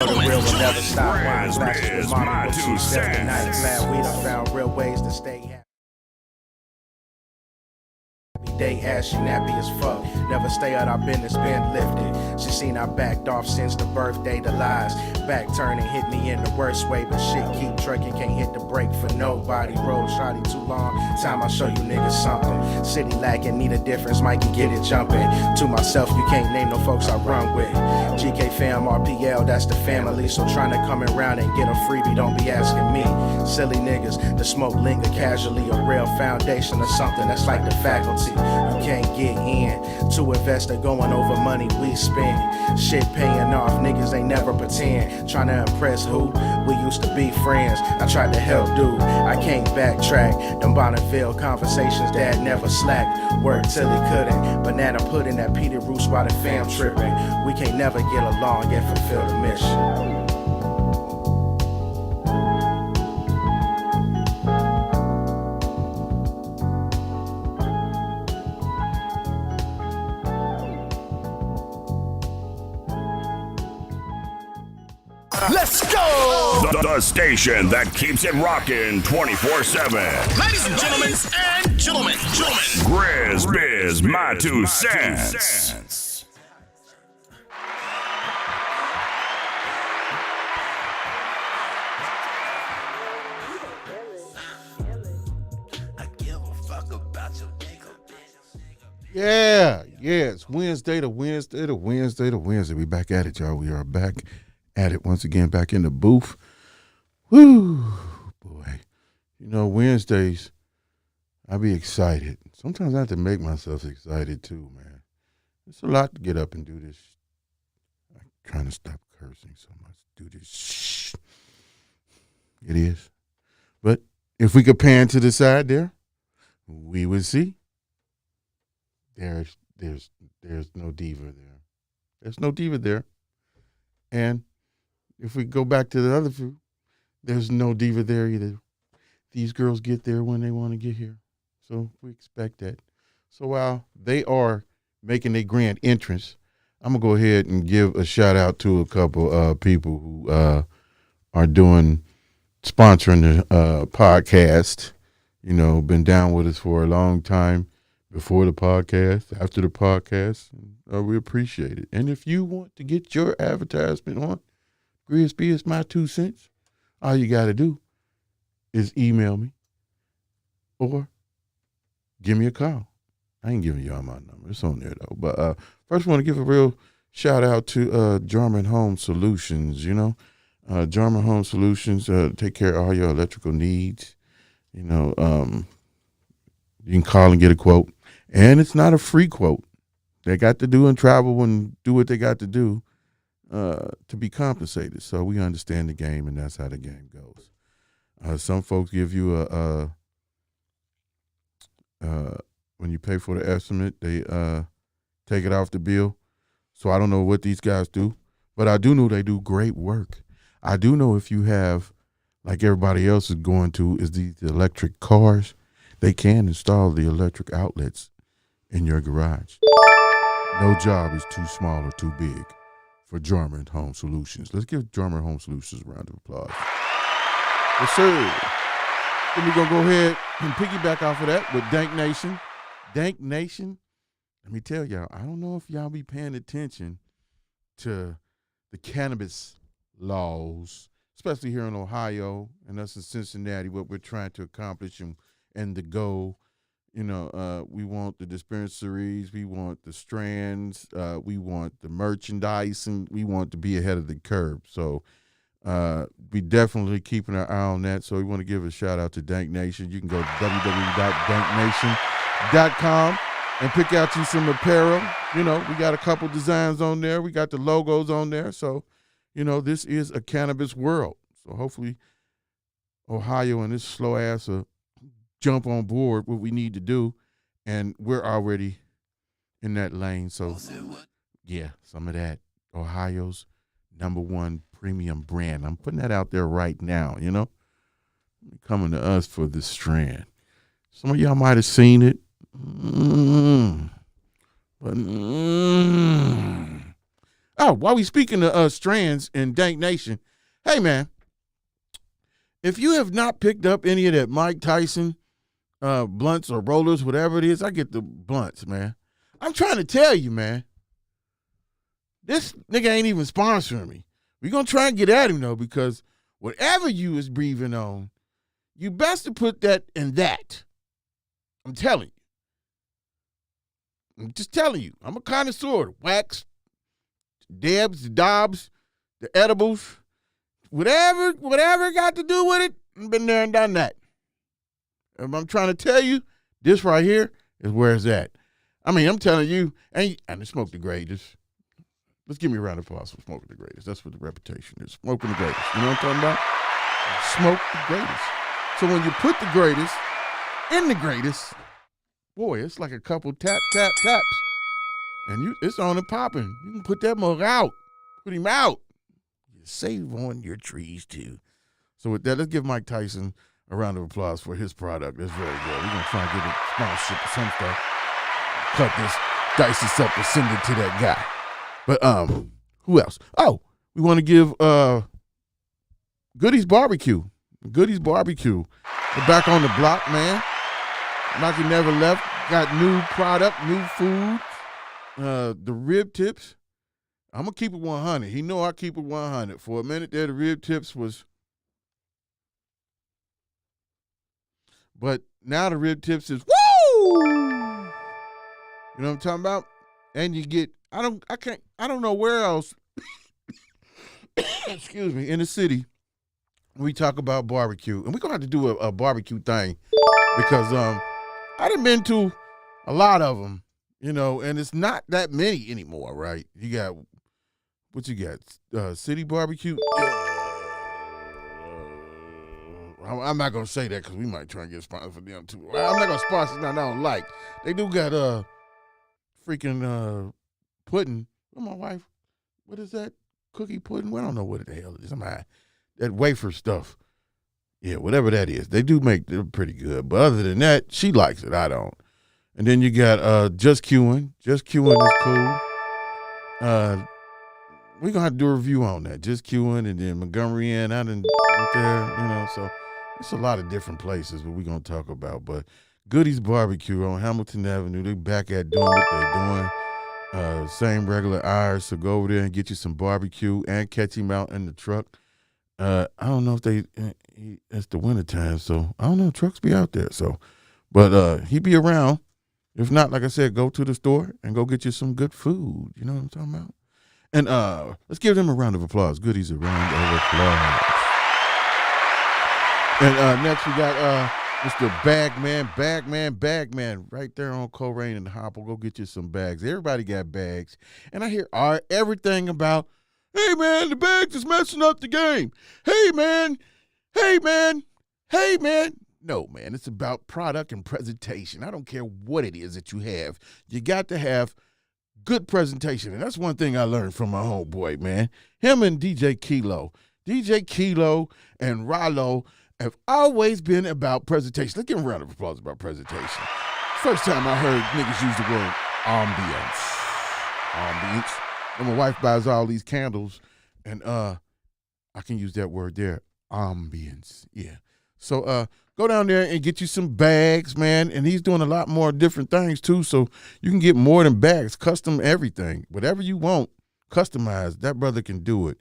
Real will never stop. Wine glasses with mommy with 2 cents tonight. Glad we done found real ways to stay happy. Day ashy, nappy as fuck. Never stay out our business, been lifted. She seen I backed off since the birthday, the lies. Back turning, hit me in the worst way, but shit keep trucking, can't hit the brake for nobody. Road shotty too long, time I show you niggas something. City lacking, need a difference, Mikey get it jumping. To myself, you can't name no folks I run with. GK fam, RPL, that's the family. So trying to come around and get a freebie, don't be asking me. Silly niggas, the smoke linger casually. A real foundation or something that's like the faculty. You can't get in to investor going over money we spend. Shit paying off, niggas ain't never pretend. Trying to impress who? We used to be friends. I tried to help dude, I can't backtrack. Them Bonneville conversations, dad never slacked. Worked till he couldn't. Banana pudding that Peter Root spotted fam tripping. We can't never get along yet fulfill the mission. Let's go! The station that keeps it rocking 24/7. Ladies and gentlemen, GRIZZBIZ, my 2 cents. Yeah, it's Wednesday. We back at it, y'all. We are back at it once again, back in the booth. Woo, boy. You know, Wednesdays, I be excited. Sometimes I have to make myself excited too, man. It's a lot to get up and do this. I'm trying to stop cursing so much. Do this. Shh. It is. But if we could pan to the side there, we would see. There's no diva there. There's no diva there. And if we go back to the other view, there's no diva there either. These girls get there when they want to get here. So we expect that. So while they are making a grand entrance, I'm going to go ahead and give a shout out to a couple people who are sponsoring the podcast. You know, been down with us for a long time. Before the podcast, after the podcast, we appreciate it. And if you want to get your advertisement on GRIZZBIZMY2SENSE, all you got to do is email me or give me a call. I ain't giving y'all my number. It's on there, though. But first, I want to give a real shout out to German Home Solutions. You know, German Home Solutions take care of all your electrical needs. You know, you can call and get a quote. And it's not a free quote. They got to do and travel and do what they got to do to be compensated. So we understand the game, and that's how the game goes. Some folks give you when you pay for the estimate, they take it off the bill. So I don't know what these guys do, but I do know they do great work. I do know if you have, like everybody else is going to, is these electric cars, they can install the electric outlets in your garage. No job is too small or too big for German Home Solutions. Let's give German Home Solutions a round of applause. Yes, sir. Then we're going to go ahead and piggyback off of that with Dank Nation. Dank Nation, let me tell y'all, I don't know if y'all be paying attention to the cannabis laws, especially here in Ohio and us in Cincinnati, what we're trying to accomplish and the goal. You know, we want the dispensaries, we want the strands, we want the merchandise, and we want to be ahead of the curve. So we definitely keeping our eye on that. So we want to give a shout out to Dank Nation. You can go to www.danknation.com and pick out you some apparel. You know, we got a couple designs on there. We got the logos on there. So, you know, this is a cannabis world. So hopefully Ohio and this slow ass jump on board what we need to do, and we're already in that lane. So, yeah, some of that. Ohio's #1 premium brand. I'm putting that out there right now, you know. Coming to us for this strand. Some of y'all might have seen it. But Oh, while we speaking of strands in Dank Nation, hey, man, if you have not picked up any of that Mike Tyson blunts or rollers, whatever it is, I get the blunts, man. I'm trying to tell you, man, this nigga ain't even sponsoring me. We're going to try and get at him, though, because whatever you is breathing on, you best to put that in that. I'm telling you. I'm just telling you. I'm a connoisseur. Wax, Debs, the Dobbs, the edibles, whatever got to do with it, I've been there and done that. And I'm trying to tell you, this right here is where it's at. I mean, I'm telling you, and smoke the greatest. Let's give me a round of applause for smoking the greatest. That's what the reputation is. Smoking the greatest. You know what I'm talking about? Smoke the greatest. So when you put the greatest in the greatest, boy, it's like a couple tap, tap, taps. And it's on and popping. You can put that mug out. Put him out. You save on your trees, too. So with that, let's give Mike Tyson a round of applause for his product. That's very good. We're going to try and get a sponsorship or some stuff. Cut this, dice this up, and send it to that guy. But who else? Oh, we want to give Goodies Barbecue. Goodies Barbecue. They're back on the block, man. Like you never left. Got new product, new food. The rib tips. I'm going to keep it 100. He know I keep it 100. For a minute there, the rib tips was. But now the rib tips is woo! You know what I'm talking about? And you get, I don't know where else, excuse me, in the city, we talk about barbecue. And we're going to have to do a barbecue thing because I done been to a lot of them, you know, and it's not that many anymore, right? You got, what you got? City barbecue? I'm not going to say that because we might try and get sponsored for them too. I'm not going to sponsor nothing I don't like. They do got freaking pudding. Well, my wife, what is that? Cookie pudding? Well, I don't know what the hell it is. That wafer stuff. Yeah, whatever that is. They do make them pretty good. But other than that, she likes it. I don't. And then you got Just Qing. Just Qing is cool. We're going to have to do a review on that. Just Qing and then Montgomery Inn. I didn't went there, you know, so it's a lot of different places what we're going to talk about. But Goodies Barbecue on Hamilton Avenue, they back at doing what they're doing. Same regular hours, so go over there and get you some barbecue and catch him out in the truck. I don't know if it's the wintertime, so I don't know, trucks be out there. So, but he be around. If not, like I said, go to the store and go get you some good food. You know what I'm talking about? And let's give them a round of applause. Goodies, a round of applause. And next we got Mr. Bagman, right there on Coleraine and Hopple. Go get you some bags. Everybody got bags. And I hear everything about, hey, man, the bags is messing up the game. Hey, man. No, man, it's about product and presentation. I don't care what it is that you have. You got to have good presentation. And that's one thing I learned from my homeboy, man. Him and DJ Kilo. DJ Kilo and Rollo have always been about presentation. Let's give a round of applause about presentation. First time I heard niggas use the word ambience. And my wife buys all these candles, and I can use that word there, ambience. Yeah. So go down there and get you some bags, man. And he's doing a lot more different things too. So you can get more than bags, custom everything, whatever you want, customized. That brother can do it.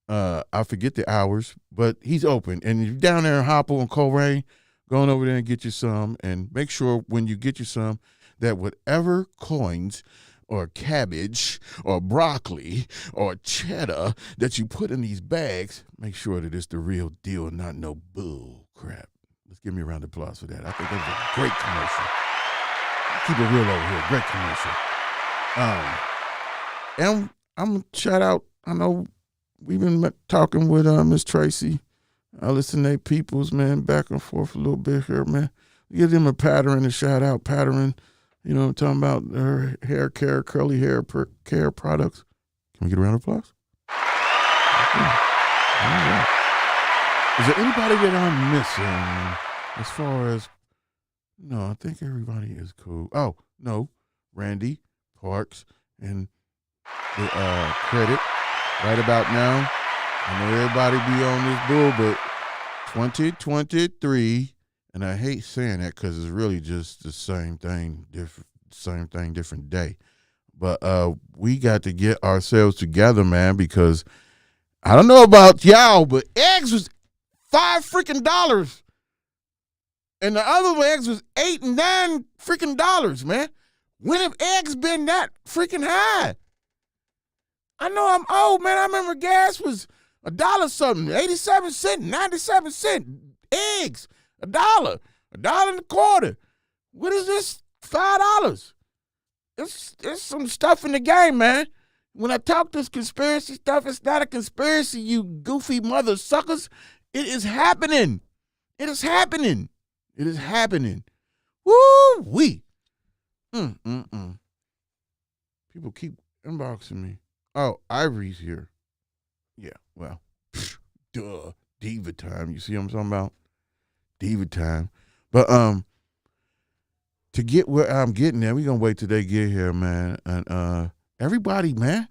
I forget the hours, but he's open. And if you're down there in Hopple and Coleraine, going over there and get you some. And make sure when you get you some that whatever coins or cabbage or broccoli or cheddar that you put in these bags, make sure that it's the real deal and not no bull crap. Let's give me a round of applause for that. I think that was a great commercial. Keep it real over here. Great commercial. And I'm going to shout out, I know we've been talking with Miss Tracy. I listen to Peoples, man, back and forth a little bit here, man. Give them a pattern and a shout out. Pattern, you know, I'm talking about her hair care, curly hair care products. Can we get a round of applause? Okay. All right. Is there anybody that I'm missing as far as, no, I think everybody is cool. Oh, no, Randy, Parks, and the credit right about now. I know everybody be on this bull, but 2023, and I hate saying that because it's really just the same thing, different day. But we got to get ourselves together, man, because I don't know about y'all, but eggs was $5 freaking, and the other eggs was $8 and $9 freaking, man. When have eggs been that freaking high? I know I'm old, man. I remember gas was $1 something, 87 cents, 97 cents. Eggs, $1, $1.25. What is this? $5. There's some stuff in the game, man. When I talk this conspiracy stuff, it's not a conspiracy, you goofy mother suckers. It is happening. It is happening. It is happening. Woo-wee. People keep inboxing me. Oh, Ivory's here. Yeah, well, duh. Diva time. You see what I'm talking about? Diva time. But to get where I'm getting there, we're going to wait till they get here, man. And everybody, man,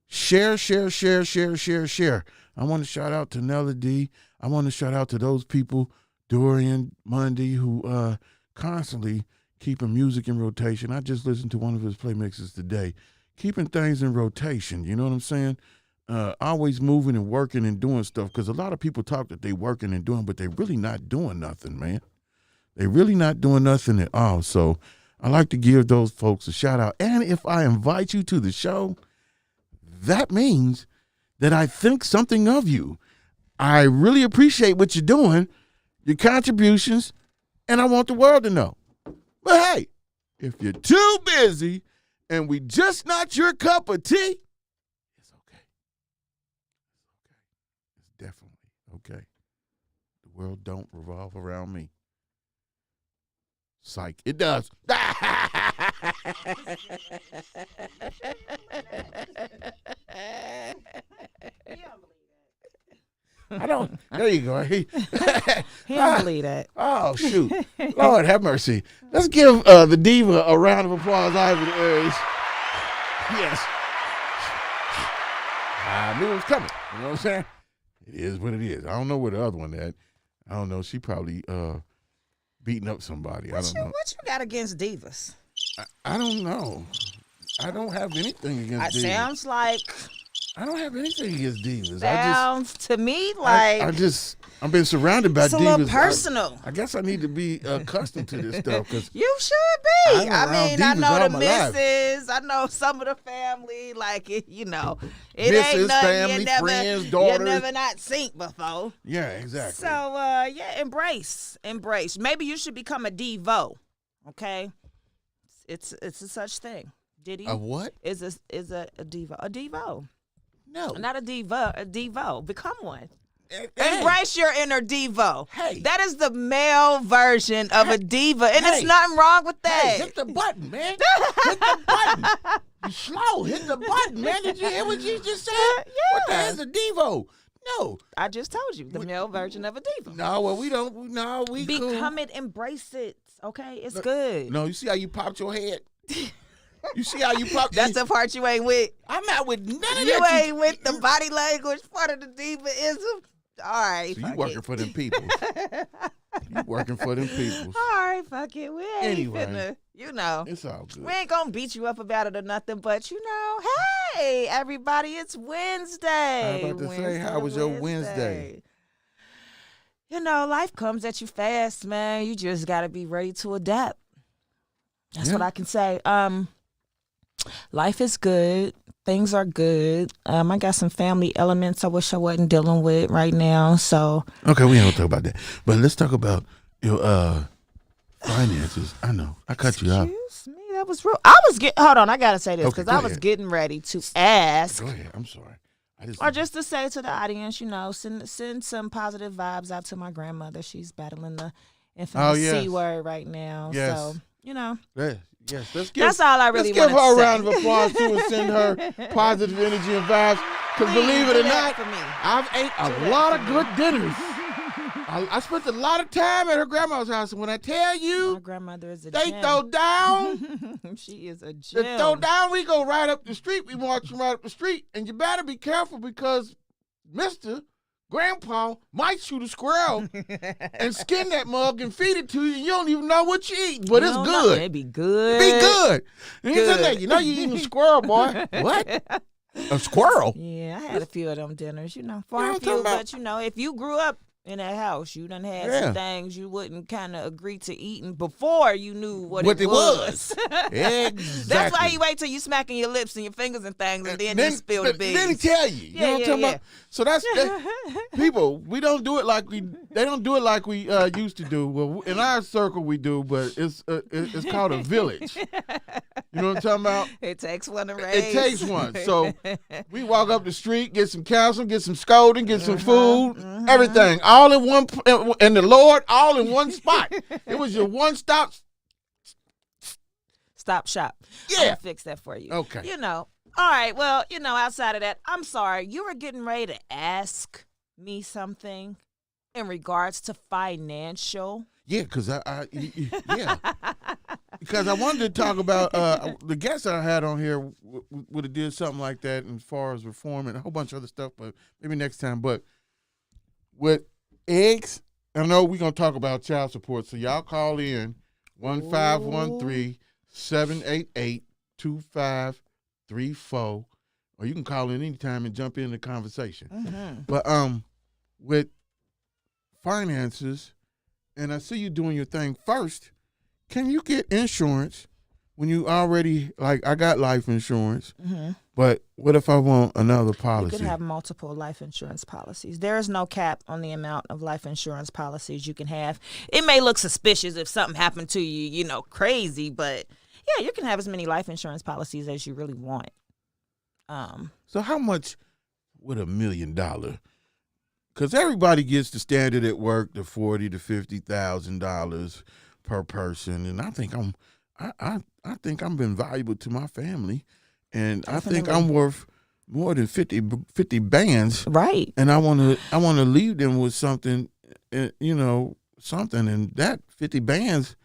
share. I want to shout out to Nella D. I want to shout out to those people, Dorian Mundy, who constantly keeping music in rotation. I just listened to one of his play mixes today. Keeping things in rotation, you know what I'm saying? Always moving and working and doing stuff, because a lot of people talk that they working and doing, but they really not doing nothing, man. They really not doing nothing at all. So I like to give those folks a shout out. And if I invite you to the show, that means that I think something of you. I really appreciate what you're doing, your contributions, and I want the world to know. But hey, if you're too busy and we just not your cup of tea, it's okay. It's definitely okay. The world don't revolve around me. Psych. It does. I don't. There you go. He don't believe that. Oh, shoot. Lord have mercy. Let's give the diva a round of applause. IvoryTheAries. Yes. I knew it was coming. You know what I'm saying? It is what it is. I don't know where the other one at. I don't know. She probably beating up somebody. I don't know. What you got against divas? I don't know. I don't have anything against divas. Sounds like... I don't have anything against divas. Sounds to me like... I've been surrounded by divas. It's a little personal. I guess I need to be accustomed to this stuff. Cause you should be. I know the missus. Life. I know some of the family. Like, it ain't missus, nothing family, friends, daughters. You never not seen before. Yeah, exactly. So, embrace. Maybe you should become a devo, okay? It's a such thing. Diddy. A what? Is a diva. A devo. No. Not a diva, a devo. Become one. Hey. Embrace your inner devo. Hey. That is the male version of a diva, and there's nothing wrong with that. Hey, hit the button, man. Hit the button. You slow. Hit the button, man. Did you hear what you just said? Yeah. What the hell is a devo? No. I just told you, the male version of a diva. No, well, we don't. No, we Become it, embrace it, okay? It's good. No, you see how you popped your head? You see how you popped? That's the part you ain't with. I'm not with none of that. You ain't with the body language part of the diva-ism. All right, so you working for them people. You working for them people. All right, fuck it. We ain't anyway, finna, it's all good. We ain't gonna beat you up about it or nothing, but hey, everybody, it's Wednesday. I was about to say, how was your Wednesday? Life comes at you fast, man. You just gotta be ready to adapt. That's what I can say. Life is good. Things are good. I got some family elements I wish I wasn't dealing with right now. So okay, we ain't gonna talk about that. But let's talk about your finances. I know I cut you off. Excuse me, that was rude. Hold on, I gotta say this because I was getting ready to ask. Go ahead. I'm sorry. Or just to say to the audience, send some positive vibes out to my grandmother. She's battling the infamous C word right now. Yes. So Yes, that's all I really want to say. Let's give her a round of applause too and send her positive energy and vibes. Because believe it or not, I've ate a lot of good dinners. I spent a lot of time at her grandma's house, and when I tell you, My grandmother is a they gem. throw down. She is a They gem. throw down. We go right up the street. We marching right up the street, and you better be careful because Mister Grandpa might shoot a squirrel and skin that mug and feed it to you. You don't even know what you eat, but it's good. It'd be good. Be good. And you Good. say that, you know you eating a squirrel, boy. What? A squirrel? Yeah, I had a few of them dinners, know far what I'm and few, talking about? but if you grew up in that house, you done had Yeah. some things you wouldn't kind of agree to eating before you knew what What it it was. Exactly. That's why you wait till you smacking your lips and your fingers and things, and then you spill the beans. Then he tell you. You know what I'm talking about? So that's people. We don't do it like they don't do it like we used to do. Well, in our circle we do, but it's called a village. You know what I'm talking about? It takes one to raise. It takes one. So we walk up the street, get some counseling, get some scolding, get some food, everything, all in one, and the Lord, all in one spot. It was your one stop. Stop shop. Yeah. I'll fix that for you. Okay. All right. Well, outside of that, I'm sorry. You were getting ready to ask me something in regards to financial. Yeah, because because I wanted to talk about the guest I had on here would have did something like that as far as reform and a whole bunch of other stuff, but maybe next time. But with eggs, I know we're gonna talk about child support, so y'all call in 1-513-788-2534, or you can call in anytime and jump in the conversation. Mm-hmm. But with finances, and I see you doing your thing first. Can you get insurance when you already, like, I got life insurance, but what if I want another policy? You could have multiple life insurance policies. There is no cap on the amount of life insurance policies you can have. It may look suspicious if something happened to you, crazy, but yeah, you can have as many life insurance policies as you really want. So how much would $1 million? Because everybody gets the standard at work, the $40,000 to $50,000 per person, and I think I think I'm been valuable to my family, and Definitely. I think I'm worth more than 50 bands, Right. and I want to leave them with something, something, and that 50 bands.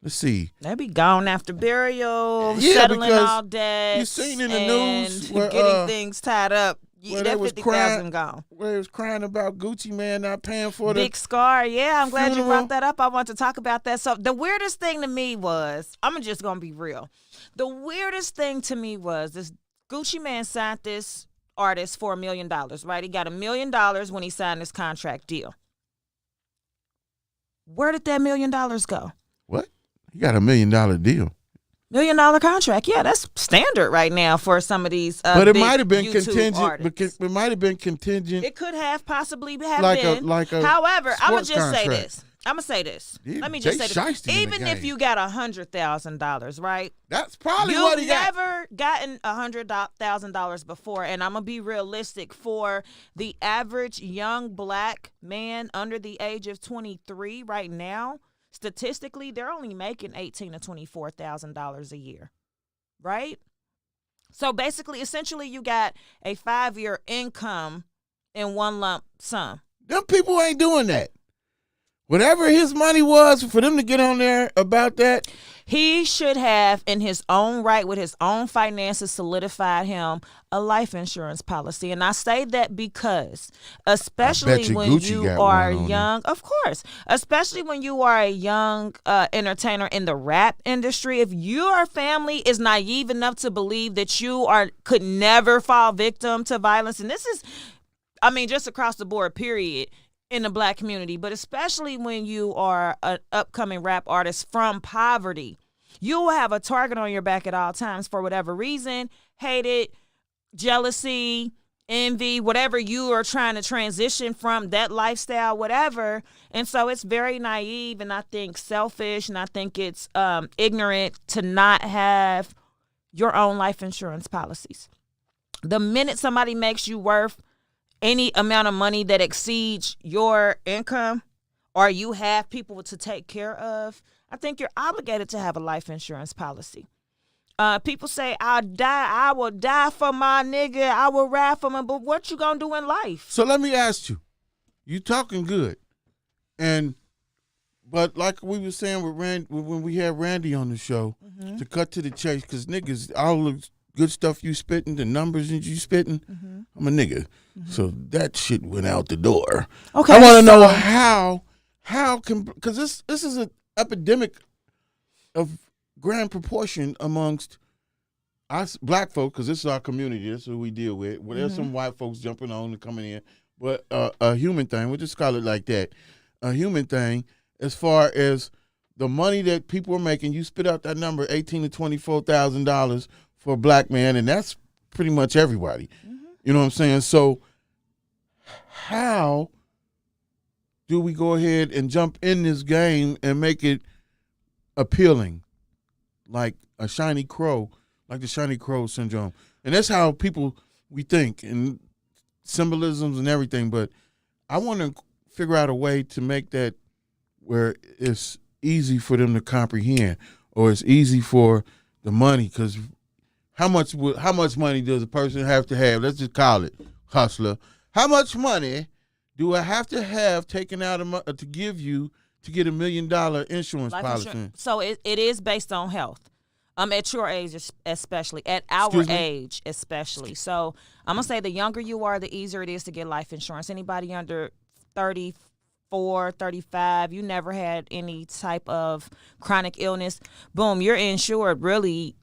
Let's see. They be gone after burial, Yeah, settling because all debts. you seen in the and news where, getting things tied up. where That they was 50,000 gone. Where it was crying about Gucci Man not paying for the Big scar. Yeah, I'm glad you funeral. brought that up. I want to talk about that. So the weirdest thing to me was, I'm just going to be real. The weirdest thing to me was this Gucci Man signed this artist for $1 million, right? He got $1 million when he signed this contract deal. Where did that $1 million go? What? You got $1 million deal. $1 million contract. Yeah, that's standard right now for some of these But it big might have been YouTube contingent. artists. It might have been contingent. It could have possibly have Like been. a However, I'm going to sports just say contract. this. I'm going to say this. Yeah, Let me Jay just say Shiesty this. in the Even if game. you got $100,000, right? That's probably what he You've got. never gotten $100,000 before, and I'm going to be realistic. For the average young black man under the age of 23 right now, statistically, they're only making $18,000 to $24,000 a year, right? So basically, essentially, you got a 5-year income in one lump sum. Them people ain't doing that. Whatever his money was, for them to get on there about that, He should have, in his own right, with his own finances, solidified him a life insurance policy. And I say that because, especially you when Gucci you got are one on young, of course, especially when you are a young entertainer in the rap industry, if your family is naive enough to believe that you could never fall victim to violence, and this is, just across the board, period, in the black community, but especially when you are an upcoming rap artist from poverty, you will have a target on your back at all times for whatever reason, hated, jealousy, envy, whatever you are trying to transition from, that lifestyle, whatever. And so it's very naive, and I think selfish, and I think it's ignorant to not have your own life insurance policies. The minute somebody makes you worth any amount of money that exceeds your income, or you have people to take care of, I think you're obligated to have a life insurance policy. People say, I will die for my nigga, I will ride for him, but what you gonna do in life? So let me ask you, you talking good. But like we were saying with when we had Randy on the show, to cut to the chase, because niggas, all the good stuff you spitting, the numbers that you spitting, I'm a nigga. So that shit went out the door. Okay, I want to know how can, because this is an epidemic of grand proportion amongst us black folk, because this is our community, this is what we deal with. Well, there's some white folks jumping on and coming in, but a human thing, we'll just call it like that, a human thing. As far as the money that people are making, you spit out that number, $18,000 to $24,000 for a black man, and that's pretty much everybody. You know what I'm saying? So how do we go ahead and jump in this game and make it appealing, like a shiny crow, like the shiny crow syndrome? And that's how we think, and symbolisms and everything. But I want to figure out a way to make that where it's easy for them to comprehend, or it's easy for the money. Because how much money does a person have to have? Let's just call it hustler. How much money do I have to have taken out to give you to get $1 million insurance policy? So it is based on health. At your age especially, at our age especially. So I'm gonna say the younger you are, the easier it is to get life insurance. Anybody under 34, 35, you never had any type of chronic illness, boom, you're insured really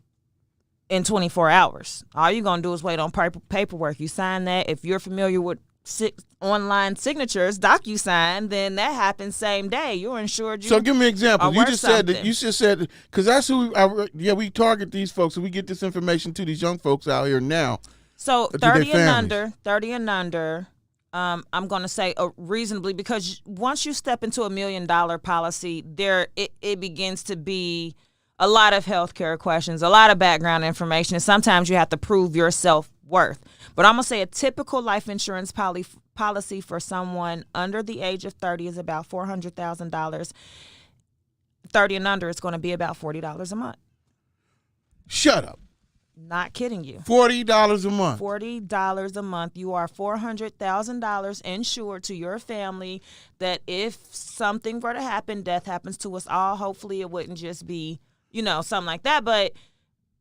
in 24 hours. All you're going to do is wait on paperwork. You sign that. If you're familiar with online signatures, DocuSign, then that happens same day. You're insured. So give me an example. You just said that. You just said, because that's who we target these folks, and we get this information to these young folks out here now. So 30 and under, I'm going to say reasonably, because once you step into $1 million policy, it begins to be a lot of healthcare questions, a lot of background information, and sometimes you have to prove your self-worth. But I'm going to say a typical life insurance policy for someone under the age of 30 is about $400,000. 30 and under, it's going to be about $40 a month. Shut up. Not kidding you. $40 a month. $40 a month. You are $400,000 insured to your family, that if something were to happen, death happens to us all. Hopefully it wouldn't just be, something like that. But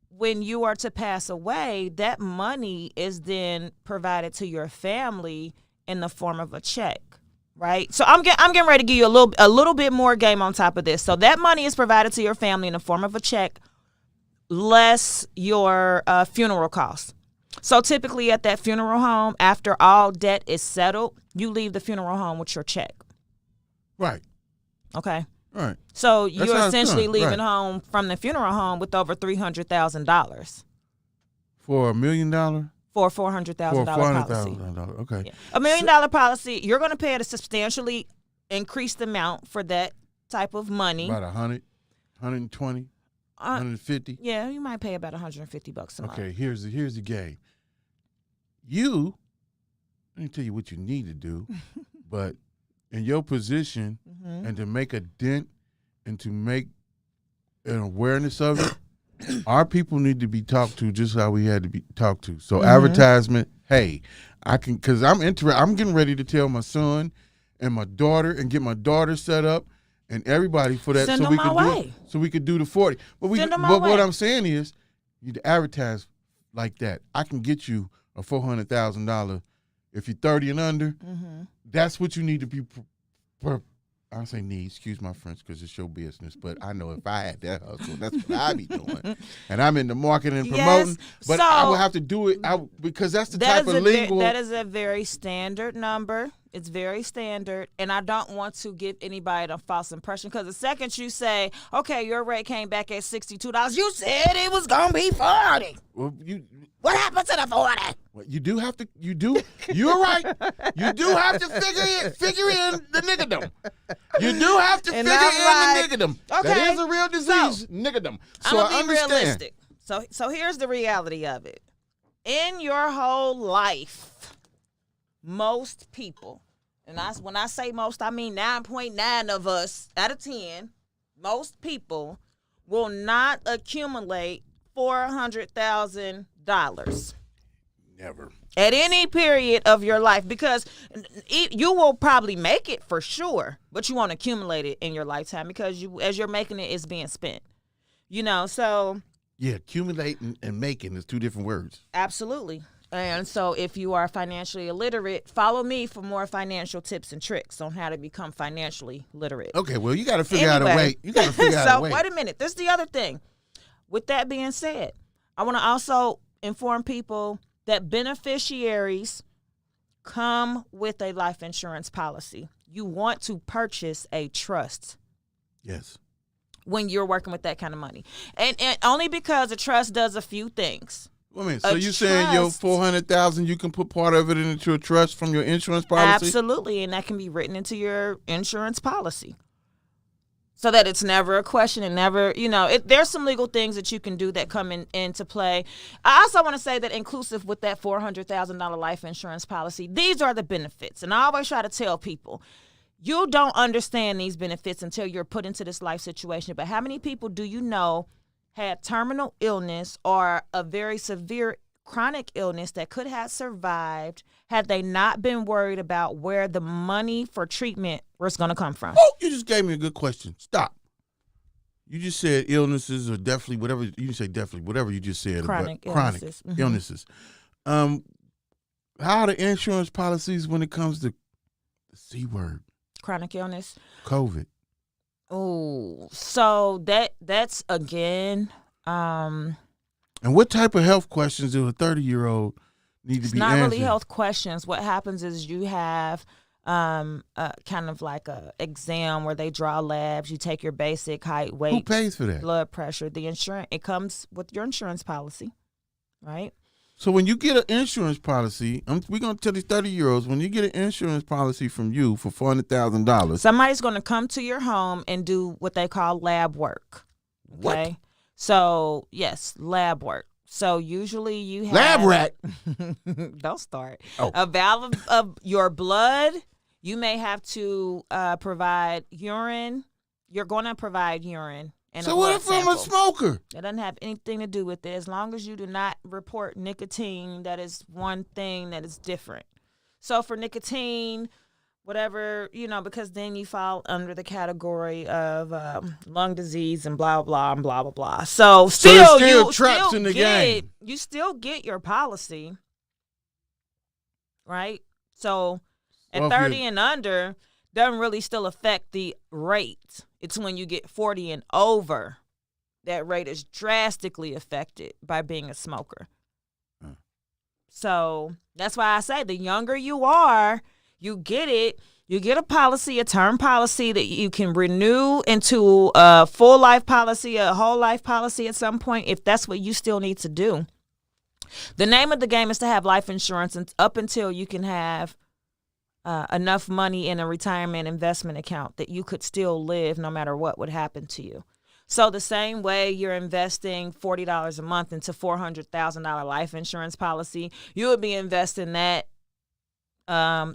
when you are to pass away, that money is then provided to your family in the form of a check. Right? So I'm getting ready to give you a little bit more game on top of this. So that money is provided to your family in the form of a check, less your funeral costs. So typically at that funeral home, after all debt is settled, you leave the funeral home with your check. Right. Okay. Right. So you're essentially leaving home from the funeral home with over $300,000. For $1 million? For a $400,000 policy. Okay. Yeah. $1 million policy, you're going to pay at a substantially increased amount for that type of money. About 100, 120, 150. Yeah, you might pay about $150 a month. Okay, here's the game. Let me tell you what you need to do, but in your position, and to make a dent and to make an awareness of it, our people need to be talked to just how we had to be talked to. So advertisement, hey, I can, because I'm getting ready to tell my son and my daughter and get my daughter set up and everybody for that, so we could do the 40. But what I'm saying is, you to advertise like that. I can get you a $400,000 if you're 30 and under. That's what you need to be. I say need, excuse my French, because it's your business. But I know if I had that hustle, that's what I'd be doing. And I'm in the marketing and promoting. But so I would have to do it because that's the type of legal. That is a very standard number. It's very standard. And I don't want to give anybody a false impression, because the second you say, okay, your rate came back at $62, you said it was going to be 40. Well, what happened to the 40? Well, you're right. You do have to figure in the niggerdom. You do have to figure in the niggerdom. Okay. That is a real disease, niggerdom. So I'm going to be realistic. So here's the reality of it. In your whole life, most people, and when I say most, I mean 9.9 of us out of 10, most people will not accumulate $400,000. Never. at any period of your life, because you will probably make it for sure, but you won't accumulate it in your lifetime because as you're making it, it's being spent. So Yeah, accumulating and making is two different words. absolutely. And so if you are financially illiterate, follow me for more financial tips and tricks on how to become financially literate. Okay, well, you got to figure out a way. You got to figure out a way. So wait a minute. This is the other thing. With that being said, I want to also inform people that beneficiaries come with a life insurance policy. You want to purchase a trust. Yes. When you're working with that kind of money. And only because a trust does a few things. Well, I mean, so you saying your $400,000, you can put part of it into a trust from your insurance policy? Absolutely, and that can be written into your insurance policy, so that it's never a question and never, there's some legal things that you can do that come into play. I also want to say that inclusive with that $400,000 life insurance policy, these are the benefits, and I always try to tell people, you don't understand these benefits until you're put into this life situation. But how many people do you know had terminal illness or a very severe chronic illness that could have survived had they not been worried about where the money for treatment was going to come from? Oh, you just gave me a good question. Stop. You just said illnesses or definitely whatever. You didn't say definitely, whatever you just said. Chronic chronic illnesses. Mm-hmm. illnesses. How are the insurance policies when it comes to the C word? Chronic illness. COVID. Oh, so that's again. And what type of health questions do a 30-year-old need to be answering? It's not really health questions. What happens is you have kind of like a exam where they draw labs. You take your basic height, weight. Who pays for that? Blood pressure. The insurance, it comes with your insurance policy, right? So when you get an insurance policy, we're going to tell these 30-year-olds, when you get an insurance policy from you for $400,000. Somebody's going to come to your home and do what they call lab work. Okay? What? So, yes, lab work. So usually you have... Lab rat? Don't start. Oh. A valve of your blood. You may have to provide urine. You're going to provide urine. So what if I'm a smoker? It doesn't have anything to do with it. As long as you do not report nicotine, that is one thing that is different. So for nicotine, whatever, because then you fall under the category of lung disease and blah, blah, and blah, blah, blah. So still you traps in the game. You still get your policy, right? So at 30 and under, doesn't really still affect the rate. It's when you get 40 and over, that rate is drastically affected by being a smoker. So that's why I say the younger you are, you get it. You get a policy, a term policy that you can renew into a full life policy, a whole life policy at some point, if that's what you still need to do. The name of the game is to have life insurance up until you can have enough money in a retirement investment account that you could still live no matter what would happen to you. So the same way you're investing $40 a month into $400,000 life insurance policy, you would be investing that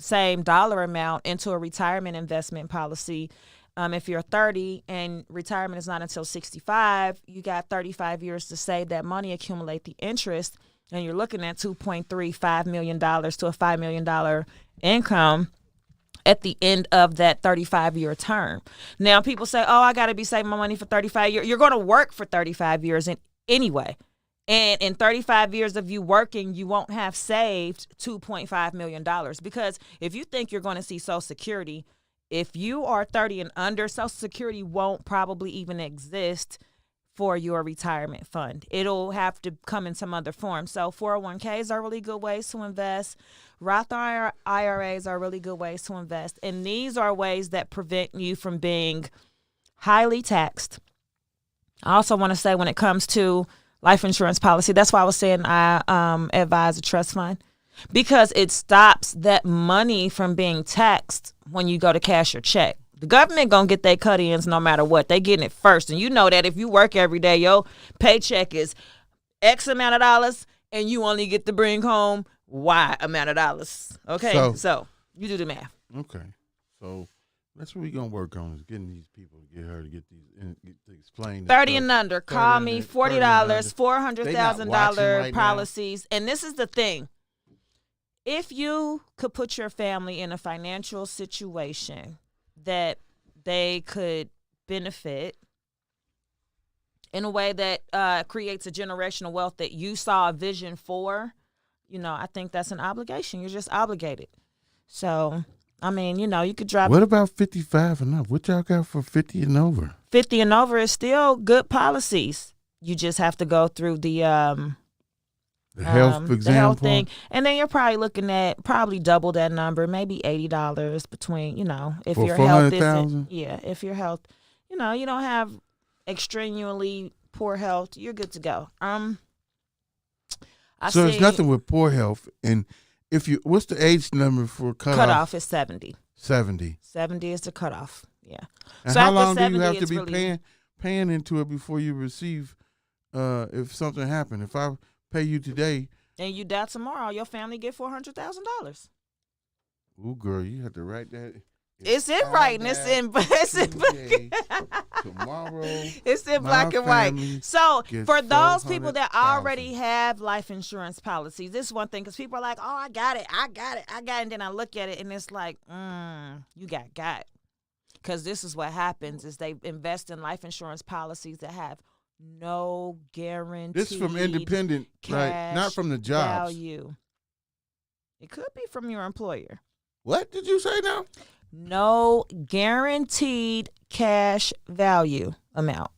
same dollar amount into a retirement investment policy. If you're 30 and retirement is not until 65, you got 35 years to save that money, accumulate the interest, and you're looking at $2.35 million to a $5 million income at the end of that 35-year term. Now, people say, I got to be saving my money for 35 years. You're going to work for 35 years anyway. And in 35 years of you working, you won't have saved $2.5 million. Because if you think you're going to see Social Security, if you are 30 and under, Social Security won't probably even exist for your retirement fund. It'll have to come in some other form. So 401ks are really good ways to invest. Roth IRAs are really good ways to invest. And these are ways that prevent you from being highly taxed. I also want to say when it comes to life insurance policy, that's why I was saying I advise a trust fund, because it stops that money from being taxed when you go to cash your check. The government gonna get their cut-ins no matter what. They getting it first. And you know that if you work every day, your paycheck is X amount of dollars and you only get to bring home Y amount of dollars. Okay? So you do the math. Okay. So that's what we're going to work on, is getting these people to get her to get these, to explain. 30 and under. Call me. $40, $400,000 policies. And this is the thing. if you could put your family in a financial situation that they could benefit in a way that creates a generational wealth that you saw a vision for, I think that's an obligation. You're just obligated. So, I mean, you could drop. What about 55 and up? What y'all got for 50 and over? 50 and over is still good policies. You just have to go through the health exam, the health thing, and then you're probably looking at double that number, maybe $80 between, if For your health 400,000? isn't, if your health, you don't have extraneously poor health, you're good to go. There's nothing with poor health, and what's the age number for cutoff? Cutoff is 70. 70. 70 is the cutoff. Yeah. And so how after long do 70, you have to it's be really, paying into it before you receive? If something happened, if I pay you today, and you die tomorrow, your family get $400,000. ooh, girl, you have to write that. It's in writing. It's in tomorrow. It's in black and white. So for those people that already have life insurance policies, this is one thing, because people are like, "Oh, I got it, and then I look at it and it's like, you got. Because this is what happens: is they invest in life insurance policies that have no guarantee. This is from independent, right? Not from the jobs. Value. It could be from your employer. What did you say now? No guaranteed cash value amount.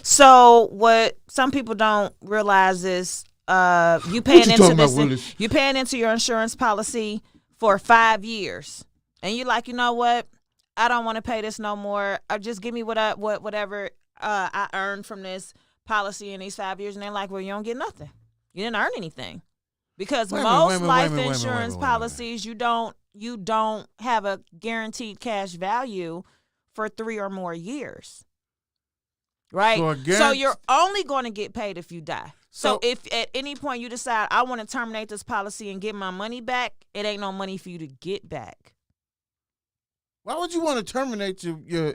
So what some people don't realize is you paying into your insurance policy for 5 years, and you're like, you know what? I don't want to pay this no more. Just give me whatever I earned from this policy in these 5 years, and they're like, well, you don't get nothing. You didn't earn anything, because most life insurance policies you don't have a guaranteed cash value for 3 or more years, right? So you're only going to get paid if you die. So if at any point you decide I want to terminate this policy and get my money back, it ain't no money for you to get back. Why would you want to terminate your?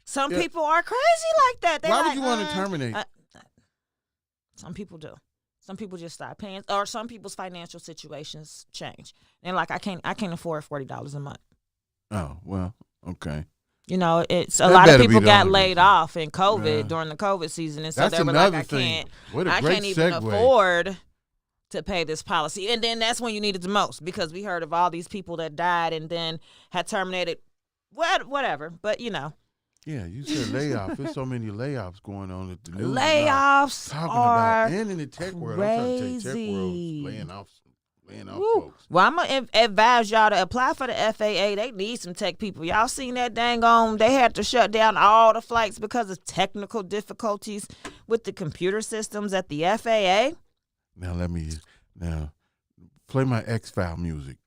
Some people are crazy like that. Why would you want to terminate? Some people do. Some people just stop paying, or some people's financial situations change. And like, I can't afford $40 a month. Oh, well, okay. It's a lot of people got laid off in COVID during the COVID season, and so they were like, I can't even afford to pay this policy. And then that's when you need it the most, because we heard of all these people that died and then had terminated, whatever. But Yeah, you said layoff. There's so many layoffs going on at the news. Layoffs are and in the tech world. I'm trying to tell you, tech world laying off folks. Well, I'm going to advise y'all to apply for the FAA. They need some tech people. Y'all seen that dang on? They had to shut down all the flights because of technical difficulties with the computer systems at the FAA. Now play my X-File music.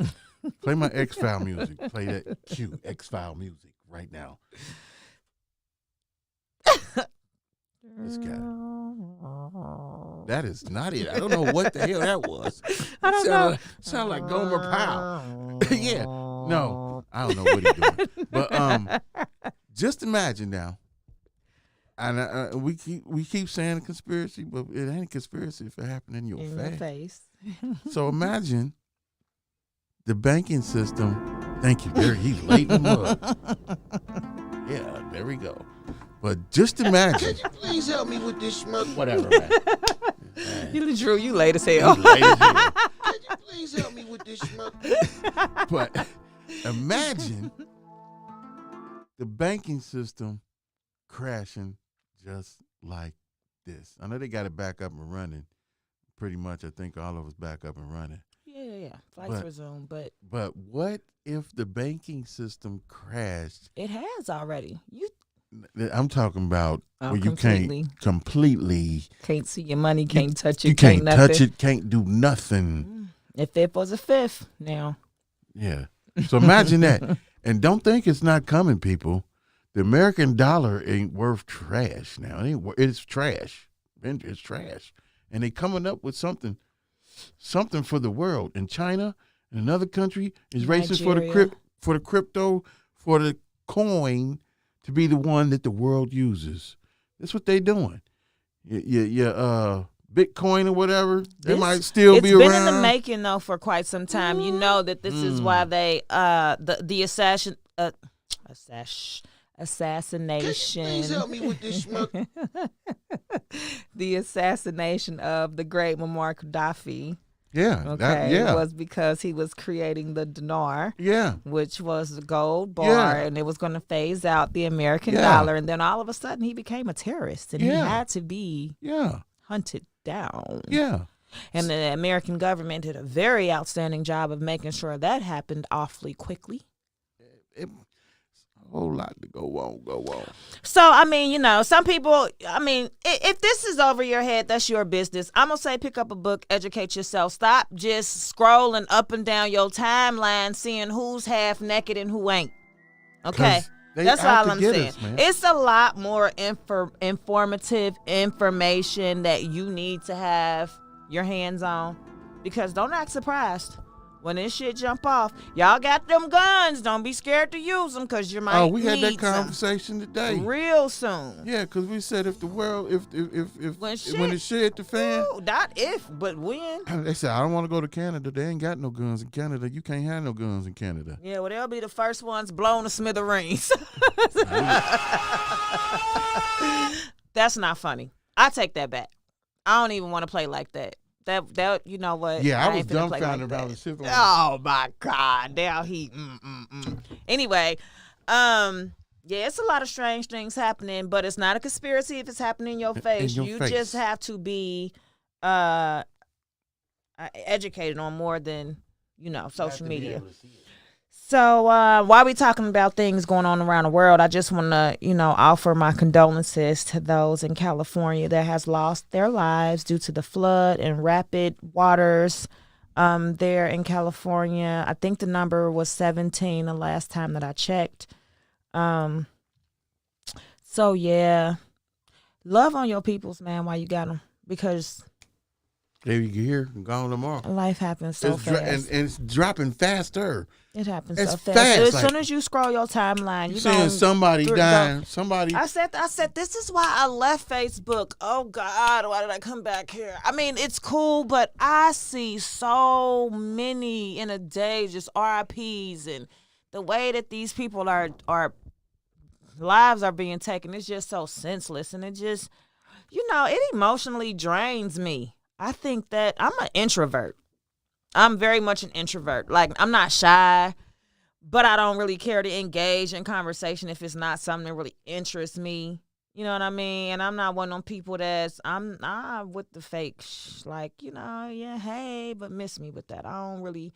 Play my X-File music. Play that cute X-File music right now. This guy. That is not it. I don't know what the hell that was. I don't know. Sound like Gomer Pyle. Yeah. No, I don't know what he's doing. But just imagine now. And we keep saying a conspiracy, but it ain't a conspiracy if it happened in your face. So imagine the banking system. Thank you, Gary. He's late in the mug. Yeah, there we go. But just imagine. Could you please help me with this smoke? Whatever, man. Drew, you late as hell. Could you please help me with this smoke? But imagine the banking system crashing just like this. I know they got it back up and running. Pretty much, I think all of us back up and running. Yeah. Flights resume, but what if the banking system crashed? It has already. I'm talking about where you can't see your money, can't touch it, you can't touch nothing. It, can't do nothing. If it was a fifth now. Yeah. So imagine that. And don't think it's not coming, people. The American dollar ain't worth trash now. It's trash. It's trash. And they coming up with something for the world. And China and another country is racing for the crypto, for the coin, to be the one that the world uses. That's what they doing. Bitcoin or whatever. They This- might still be around. It's been in the making though for quite some time. You know that this is why they the assassination. Please help me with this smoke. The assassination of the great Muammar Gaddafi. Yeah. Okay, was because he was creating the dinar, Yeah. which was the gold bar, Yeah. and it was going to phase out the American Yeah. dollar. And then all of a sudden, he became a terrorist, and he Yeah. had to be Yeah. hunted down. Yeah. And the American government did a very outstanding job of making sure that happened awfully quickly. It's a whole lot to go on. So, I mean, you know, some people, I mean, if this is over your head, that's your business. I'm going to say pick up a book, educate yourself. Stop just scrolling up and down your timeline, seeing who's half naked and who ain't. Okay? 'Cause they That's out all to I'm get saying. us, man. It's a lot more informative information that you need to have your hands on, because don't act surprised when this shit jump off. Y'all got them guns. Don't be scared to use them, because you might We had that need some conversation today. real soon. Yeah, because we said if the world, if When when the shit hit the fan, Ooh, not if, but when. they said I don't want to go to Canada. They ain't got no guns in Canada. You can't have no guns in Canada. Yeah, well, they'll be the first ones blown to smithereens. That's not funny. I take that back. I don't even want to play like that. That you know what? Yeah, I was ain't finna play dumbfounded like about that. the shit. Oh my God! Now he. Anyway, yeah, it's a lot of strange things happening, but it's not a conspiracy if it's happening in your face. your You face. just have to be educated on more than social media. So while we talking about things going on around the world, I just want to, offer my condolences to those in California that has lost their lives due to the flood and rapid waters there in California. I think the number was 17 the last time that I checked. So yeah, love on your peoples, man, while you got them, because There you here and gone tomorrow. life happens so fast. And it's dropping faster. It happens It's so fast. fast, So as like- soon as you scroll your timeline, You you seeing gonna somebody go- dying, somebody. I said, this is why I left Facebook. Oh God, why did I come back here? I mean, it's cool, but I see so many in a day, just RIPs, and the way that these people are lives are being taken is just so senseless, and it just, it emotionally drains me. I think that I'm an introvert. I'm very much an introvert. Like, I'm not shy, but I don't really care to engage in conversation if it's not something that really interests me. You know what I mean? And I'm not one of them people I'm with the fake, yeah, hey, but miss me with that. I don't really,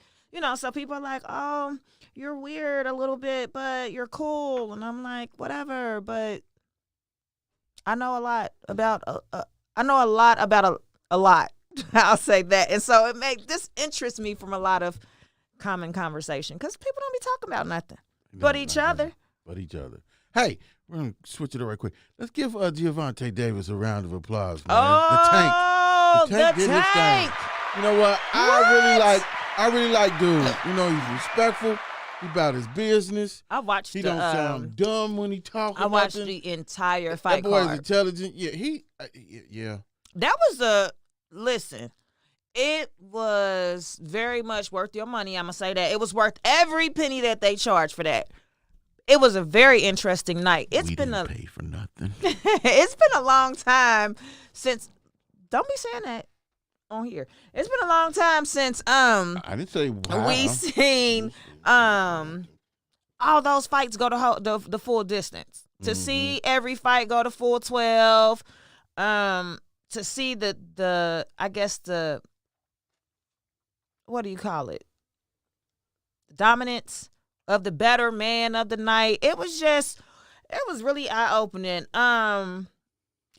so people are like, oh, you're weird a little bit, but you're cool. And I'm like, whatever, but I know a lot about a lot. I'll say that. And so this interests me from a lot of common conversation, because people don't be talking about nothing but each other. But each other. Hey, we're going to switch it up right quick. Let's give Gervonta Davis a round of applause, man. Oh, the tank did his thing. You know what? I really like dude. He's respectful. He about his business. I watched He don't sound dumb when he talks. I watched the entire fight That boy's card. intelligent. Yeah, yeah. That was listen, it was very much worth your money. I'm going to say that. It was worth every penny that they charged for that. It was a very interesting night. We didn't pay for nothing. It's been a long time since, don't be saying that on here. It's been a long time since I didn't say wow. we seen all those fights go to the full distance. To see every fight go to full 12, to see the what do you call it? The dominance of the better man of the night. It was really eye-opening.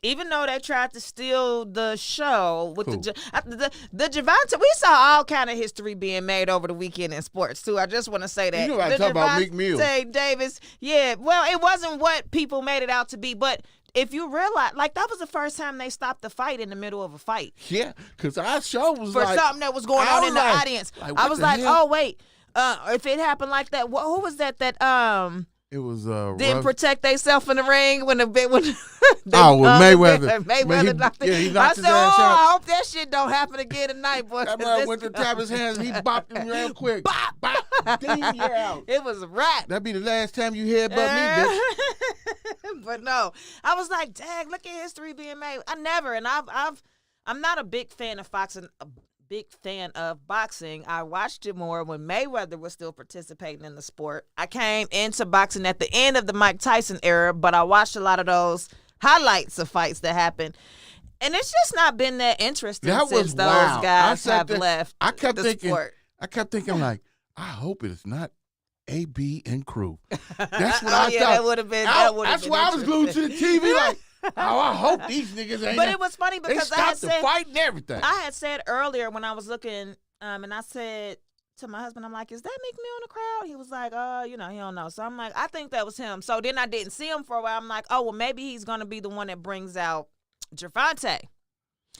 Even though they tried to steal the show with the Gervonta, we saw all kind of history being made over the weekend in sports too. I just want to say that. You know I talk about Meek Mills. Davis, yeah. Well, it wasn't what people made it out to be, but if you realize, that was the first time they stopped the fight in the middle of a fight. Yeah, because our show was for something that was going on in the audience. what I was the like, hell? oh wait, if it happened like that, who was that? That It was Didn't protect themselves in the ring when Mayweather. Mayweather knocked he I knocked said, his ass out. I hope that shit don't happen again tonight, boy. That man went to tap his hands and he bopped him real quick. Bop. Bop. Ding, you're out. It was a wrap. That'd be the last time you hear about me, bitch. But no, I was like, dang, look at history being made. I'm not a big fan of boxing. I watched it more when Mayweather was still participating in the sport. I came into boxing at the end of the Mike Tyson era, but I watched a lot of those highlights of fights that happened. And it's just not been that interesting since those guys have left the sport. I kept thinking, like, I hope it is not AB and crew. That's what I thought. That would have been. That's why I was glued to the TV, like, oh, I hope these niggas ain't. But it was funny because they stopped the fight and everything. I had said earlier when I was looking, and I said to my husband, I'm like, is that Meek Mill in the crowd? He was like, he don't know. So I'm like, I think that was him. So then I didn't see him for a while. I'm like, oh, well, maybe he's going to be the one that brings out Gervonta.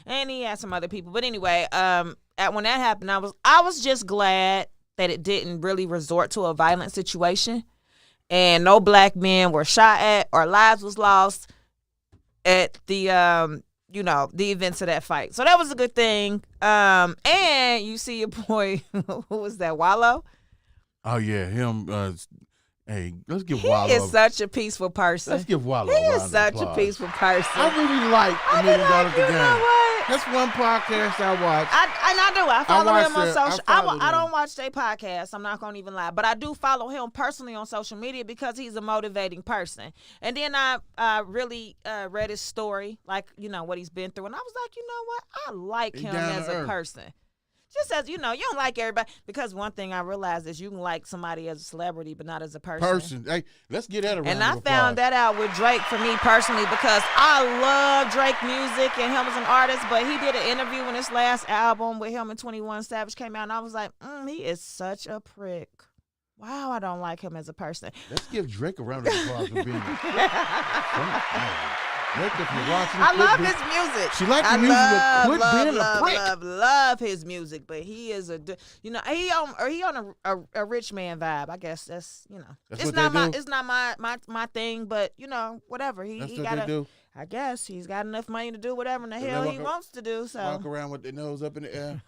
And he had some other people. But anyway, when that happened, I was just glad that it didn't really resort to a violent situation and no black men were shot at or lives was lost at the the events of that fight. So that was a good thing. And you see your boy, who was that, Wallow? Oh yeah, him. Hey, let's give Wallow. He is such a peaceful person. Let's give Wallow. He is such a peaceful person. I really like $1 million the you game. know what? That's one podcast I watch. I do. I follow him on social. I don't him. watch their podcast. I'm not gonna even lie, but I do follow him personally on social media because he's a motivating person. And then I really read his story, like what he's been through, and I was like, you know what? I like him as a person. Just as you don't like everybody, because one thing I realized is you can like somebody as a celebrity, but not as a person. Hey, let's get that around. And I found that out with Drake for me personally because I love Drake music and him as an artist, but he did an interview when his last album with him and 21 Savage came out, and I was like, he is such a prick. Wow, I don't like him as a person. Let's give Drake a round of applause for being I love his music. She likes the music, but quit being a prick. Love his music, but he is he on a rich man vibe. I guess that's That's it's not my thing, but whatever. That's he what got they do. I guess he's got enough money to do whatever in the hell he wants to do. So walk around with their nose up in the air.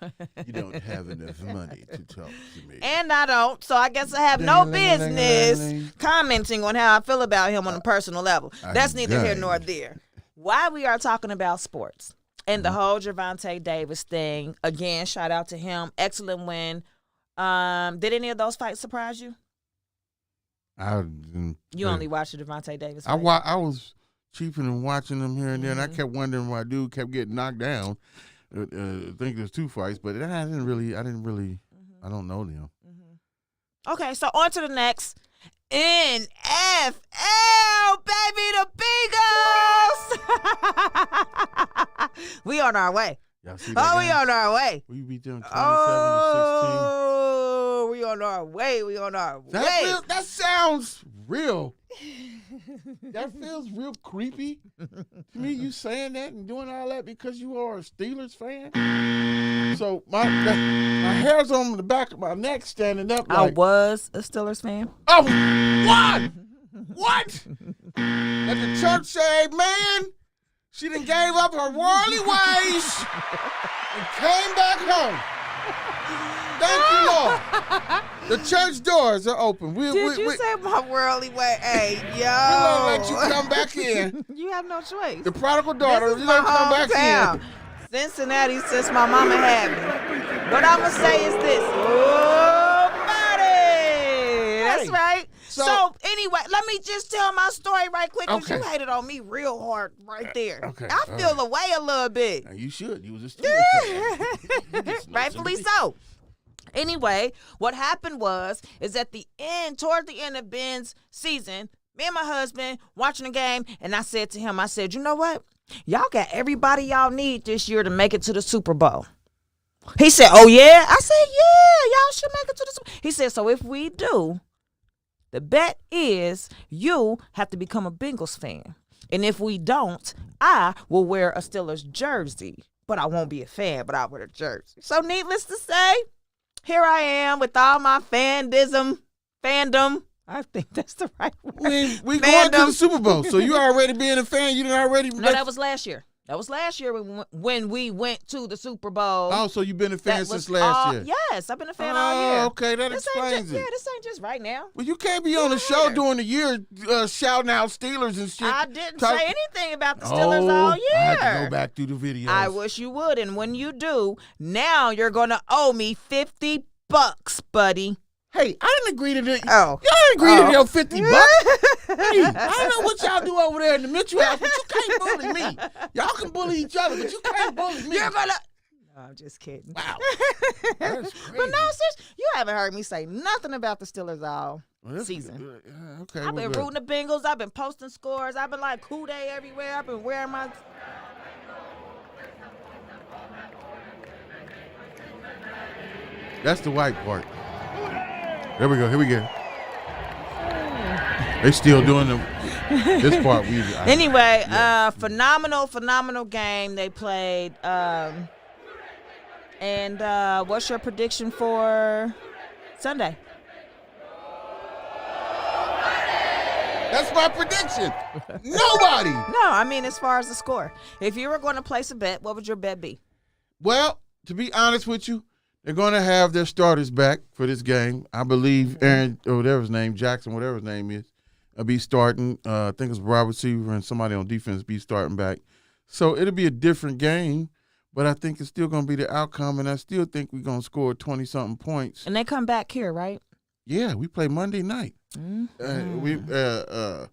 You don't have enough money to talk to me. And I don't, so I guess I have no business commenting on how I feel about him on a personal level. That's neither here nor there. Why we are talking about sports and the whole Gervonta Davis thing, again, shout out to him. Excellent win. Did any of those fights surprise you? You only watched the Gervonta Davis fight. I was cheaping and watching them here and there, and I kept wondering why dude kept getting knocked down. I think there's 2 fights, but I don't know them. Okay, so on to the next. NFL, baby, the Beagles. We on our way. Y'all see that we on our way. We beat them 27-16. Oh, we on our way. We on our way. That sounds real. That feels real creepy to me. You saying that and doing all that because you are a Steelers fan. So my hair's on the back of my neck standing up. I was a Steelers fan. Oh, what? Let the church say, man, she done gave up her worldly ways and came back home. Thank you, Lord. The church doors are open. Did you say my worldly way? Hey, yo. We're going to let you come back in. You have no choice. The prodigal daughter, you're going to come back in. Cincinnati since my mama had me. What I'm going to say is this. Oh, buddy. That's right. So anyway, let me just tell my story right quick because you hated on me real hard right there. Okay. I feel away a little bit. Now you should. You was a Steelers fan. Rightfully so. Anyway, what happened is at the end, toward the end of Ben's season, me and my husband watching the game, and I said to him, you know what? Y'all got everybody y'all need this year to make it to the Super Bowl. He said, oh, yeah? I said, yeah, y'all should make it to the Super Bowl. He said, so if we do, the bet is you have to become a Bengals fan. And if we don't, I will wear a Steelers jersey. But I won't be a fan, but I'll wear a jersey. So needless to say, here I am with all my fandom, I think that's the right word. We going to the Super Bowl, so you already being a fan. You done already. No, that was last year. That was last year when we went to the Super Bowl. Oh, so you've been a fan since last year? Yes, I've been a fan all year. Okay, that explains it. Yeah, this ain't just right now. Well, you can't be on the show during the year shouting out Steelers and shit. I didn't say anything about the Steelers all year. I have to go back through the videos. I wish you would, and when you do, now you're gonna owe me $50, buddy. Hey, I didn't agree to this. Oh. Y'all didn't agree to your $50. Hey, I don't know what y'all do over there in the Mitchell house, but you can't bully me. Y'all can bully each other, but you can't bully me. You're gonna... No, I'm just kidding. Wow. That's crazy. But no, sis, you haven't heard me say nothing about the Steelers all season. Okay. I've been rooting the Bengals. I've been posting scores. I've been like Coup-Day everywhere. I've been wearing my... That's the white part. There we go. They still doing this part. Anyway, phenomenal game they played. And what's your prediction for Sunday? That's my prediction. Nobody. No, I mean as far as the score. If you were going to place a bet, what would your bet be? Well, to be honest with you, they're going to have their starters back for this game. I believe Aaron, or whatever his name, Jackson, whatever his name is, will be starting. I think it's wide receiver and somebody on defense be starting back. So it'll be a different game, but I think it's still going to be the outcome, and I still think we're going to score 20-something points. And they come back here, right? Yeah, we play Monday night. Well,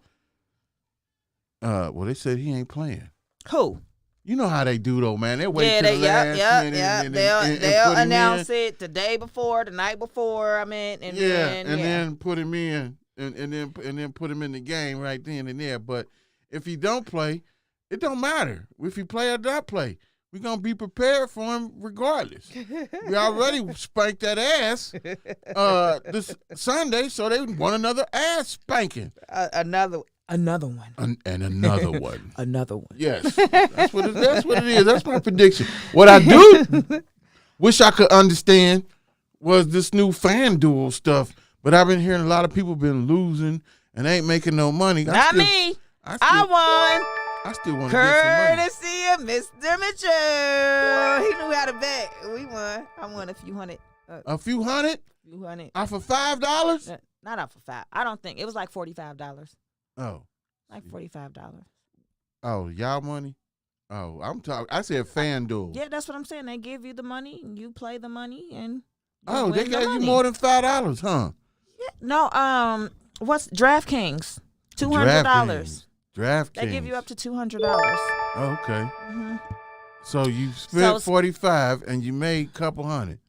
they said he ain't playing. Who? You know how they do, though, man. They wait till the last minute. And they'll put him announce in. it the day before, the night before. Then put him in, and then put him in the game right then and there. But if he don't play, it don't matter. If he play or not play, we're gonna be prepared for him regardless. We already spanked that ass this Sunday, so they want another ass spanking. Another one. And another one. Another one. Yes, that's what it is. That's my prediction. What I do wish I could understand was this new FanDuel stuff, but I've been hearing a lot of people been losing and ain't making no money. Not me. I won. I still want to get some money. Courtesy of Mr. Mitchell. He knew how to bet. We won. I won a few hundred. A few hundred? Few hundred. Off of $5? Not off of $5. I don't think. It was like $45. Oh. Like $45. Oh, y'all money? Oh, I'm talking. I said FanDuel. Yeah, that's what I'm saying. They give you the money, and you play the money, and they gave you more than $5, huh? Yeah. No. What's DraftKings? $200. DraftKings. They give you up to $200. Oh, okay. Mm-hmm. So you spent $45 and you made a couple hundred.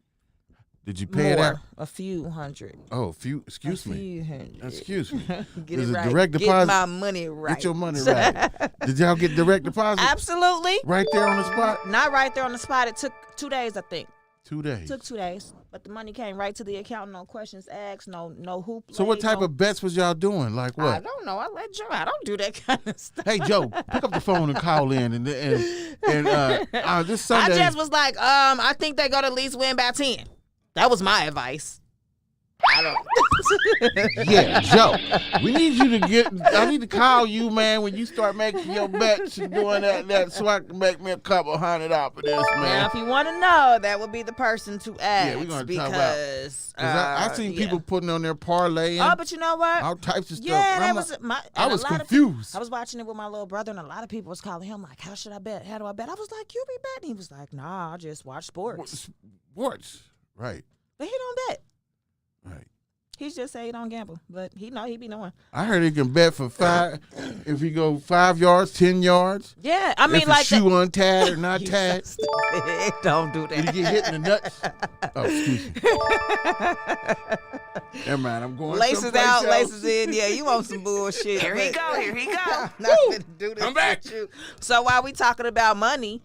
Did you pay it out? A few hundred. Oh, a few. Excuse me. Few hundred. Excuse me. Get Is it right. Direct deposit? Get my money right. Get your money right. Did y'all get direct deposit? Absolutely. Right there on the spot? Not right there on the spot. It took 2 days, I think. 2 days. It took 2 days, but the money came right to the account. No questions asked. No hoop. So what type of bets was y'all doing? Like what? I don't know. I let Joe. I don't do that kind of stuff. Hey Joe, pick up the phone and call in and this Sunday. I just was like, I think they're gonna at least win by 10. That was my advice. I don't. Yeah, Joe. We need you to I need to call you, man, when you start making your bets and doing that so I can make me a couple hundred off of this, man. Now, if you want to know, that would be the person to ask. Yeah, we're going to talk about. Because I seen people putting on their parlay. Oh, but you know what? All types of stuff. Yeah, that was I was confused. I was watching it with my little brother, and a lot of people was calling him like, how should I bet? How do I bet? I was like, you be betting. He was like, nah, I just watch sports. Sports, right. But he don't bet. Right. He just say he don't gamble, but he be knowing. I heard he can bet for 5 if he go 5 yards, 10 yards. Yeah, I mean, if like shoe untied or not tied. Don't do that. Did he get hit in the nuts? Oh, excuse me. Never mind, I'm going. Laces out, laces in. Yeah, you want some bullshit? Here he go. I'm not gonna do this. I'm back. With you. So while we talking about money,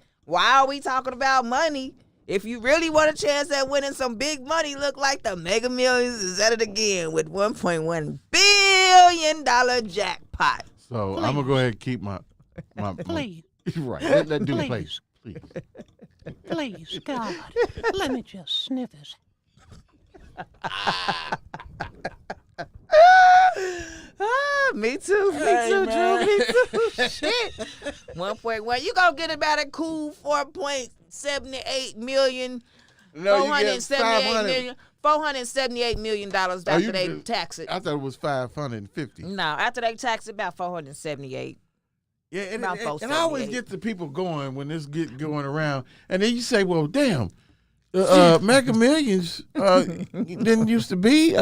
if you really want a chance at winning some big money, look like the Mega Millions is at it again with $1.1 billion jackpot. So I'm gonna go ahead and keep my Please. Right. Let do Please. please. Please, God, let me just sniff this. Me too. Me too, Drew. Me too. Shit. 1.1. You gonna get about a cool 4.78 million. No, you get 478 million. $478 million after they tax it. I thought it was 550. No, after they tax it, about 478. Yeah, and About I always 478. get the people going when this get going around, and then you say, "Well, damn, Mega Millions didn't used to be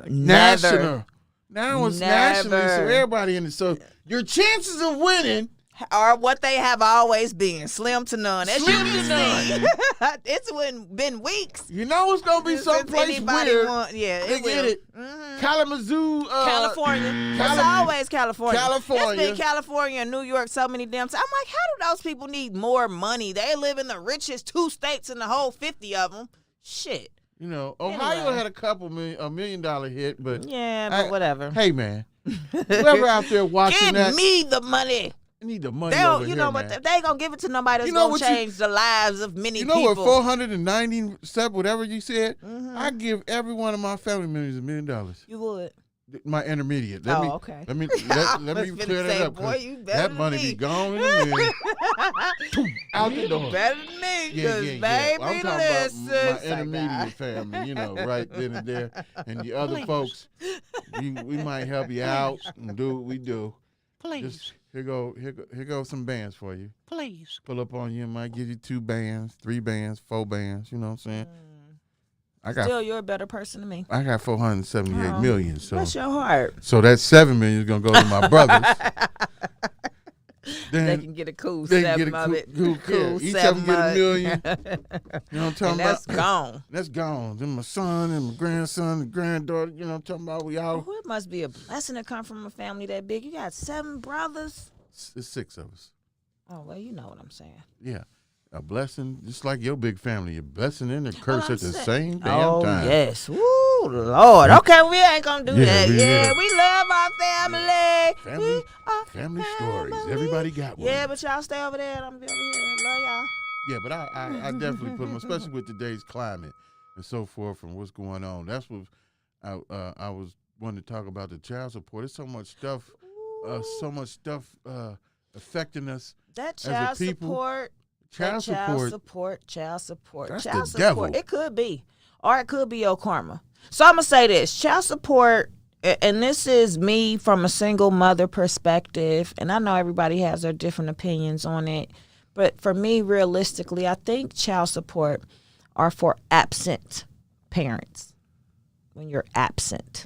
national. Now it's nationally, so everybody in it. So your chances of winning Are what they have always been, slim to none. As Slim you to can none. see, it's been weeks. You know it's gonna be If someplace anybody weird. yeah, They it get will. it. Kalamazoo, California. It's always California. It's been California and New York so many damn times. I'm like, how do those people need more money? They live in the richest 2 states in the whole 50 of them. Shit. You know, Ohio Anyway. had $1 million hit, but Yeah, but whatever. Hey man, whoever out there watching Give that, me the money. need the money They over don't, here, you know man. what? They ain't gonna give it to nobody that's You know gonna what change the lives of many You know people. what? 497, whatever you said. Mhm. I give every one of my family members $1 million. You would. My intermediate. Okay. Let me I let was me finna clear say, that up. boy, 'Cause you better that than money me. be gone in a minute. Out the door. Better than me, Yeah, because yeah, yeah. baby, I'm talking listen. about my It's like, intermediate family, you know, right then and there. And the other Please. folks, we might help you out and do what we do. Please, Just here go some bands for you. please. Pull up on you, might give you 2 bands, 3 bands, 4 bands. You know what I'm saying? I got Still, you're a better person than me. 478 Oh, million. So Bless your heart. so that 7 million is gonna go to my brothers. They Then can get a cool they can 7 get a of it. cool, each of 7 them get of $1 it. million. You know what I'm talking And that's about? gone. That's gone. Then my son and my grandson and granddaughter. You know what I'm talking about? We all Oh, it must be a blessing to come from a family that big. You got 7 brothers. it's 6 of us. Oh, well, you know what I'm saying. Yeah. A blessing, just like your big family, a blessing and a curse I'm at the saying- same damn time. yes. Woo, Lord. Okay, we ain't going to do Yeah, that. we- Yeah, yeah. we love our family. Family- We are family stories. family. Everybody got one. Yeah, but y'all stay over there and I'm over here. Love y'all. Yeah, but I definitely put them, especially with today's climate and so forth and what's going on. That's what I was wanting to talk about, the child support. There's so much stuff, affecting us. That As a child people, support. Child support. Child support. That's Child the support. devil. It could be. Or it could be your karma. So I'm going to say this. Child support, and this is me from a single mother perspective, and I know everybody has their different opinions on it, but for me, realistically, I think child support are for absent parents. When you're absent.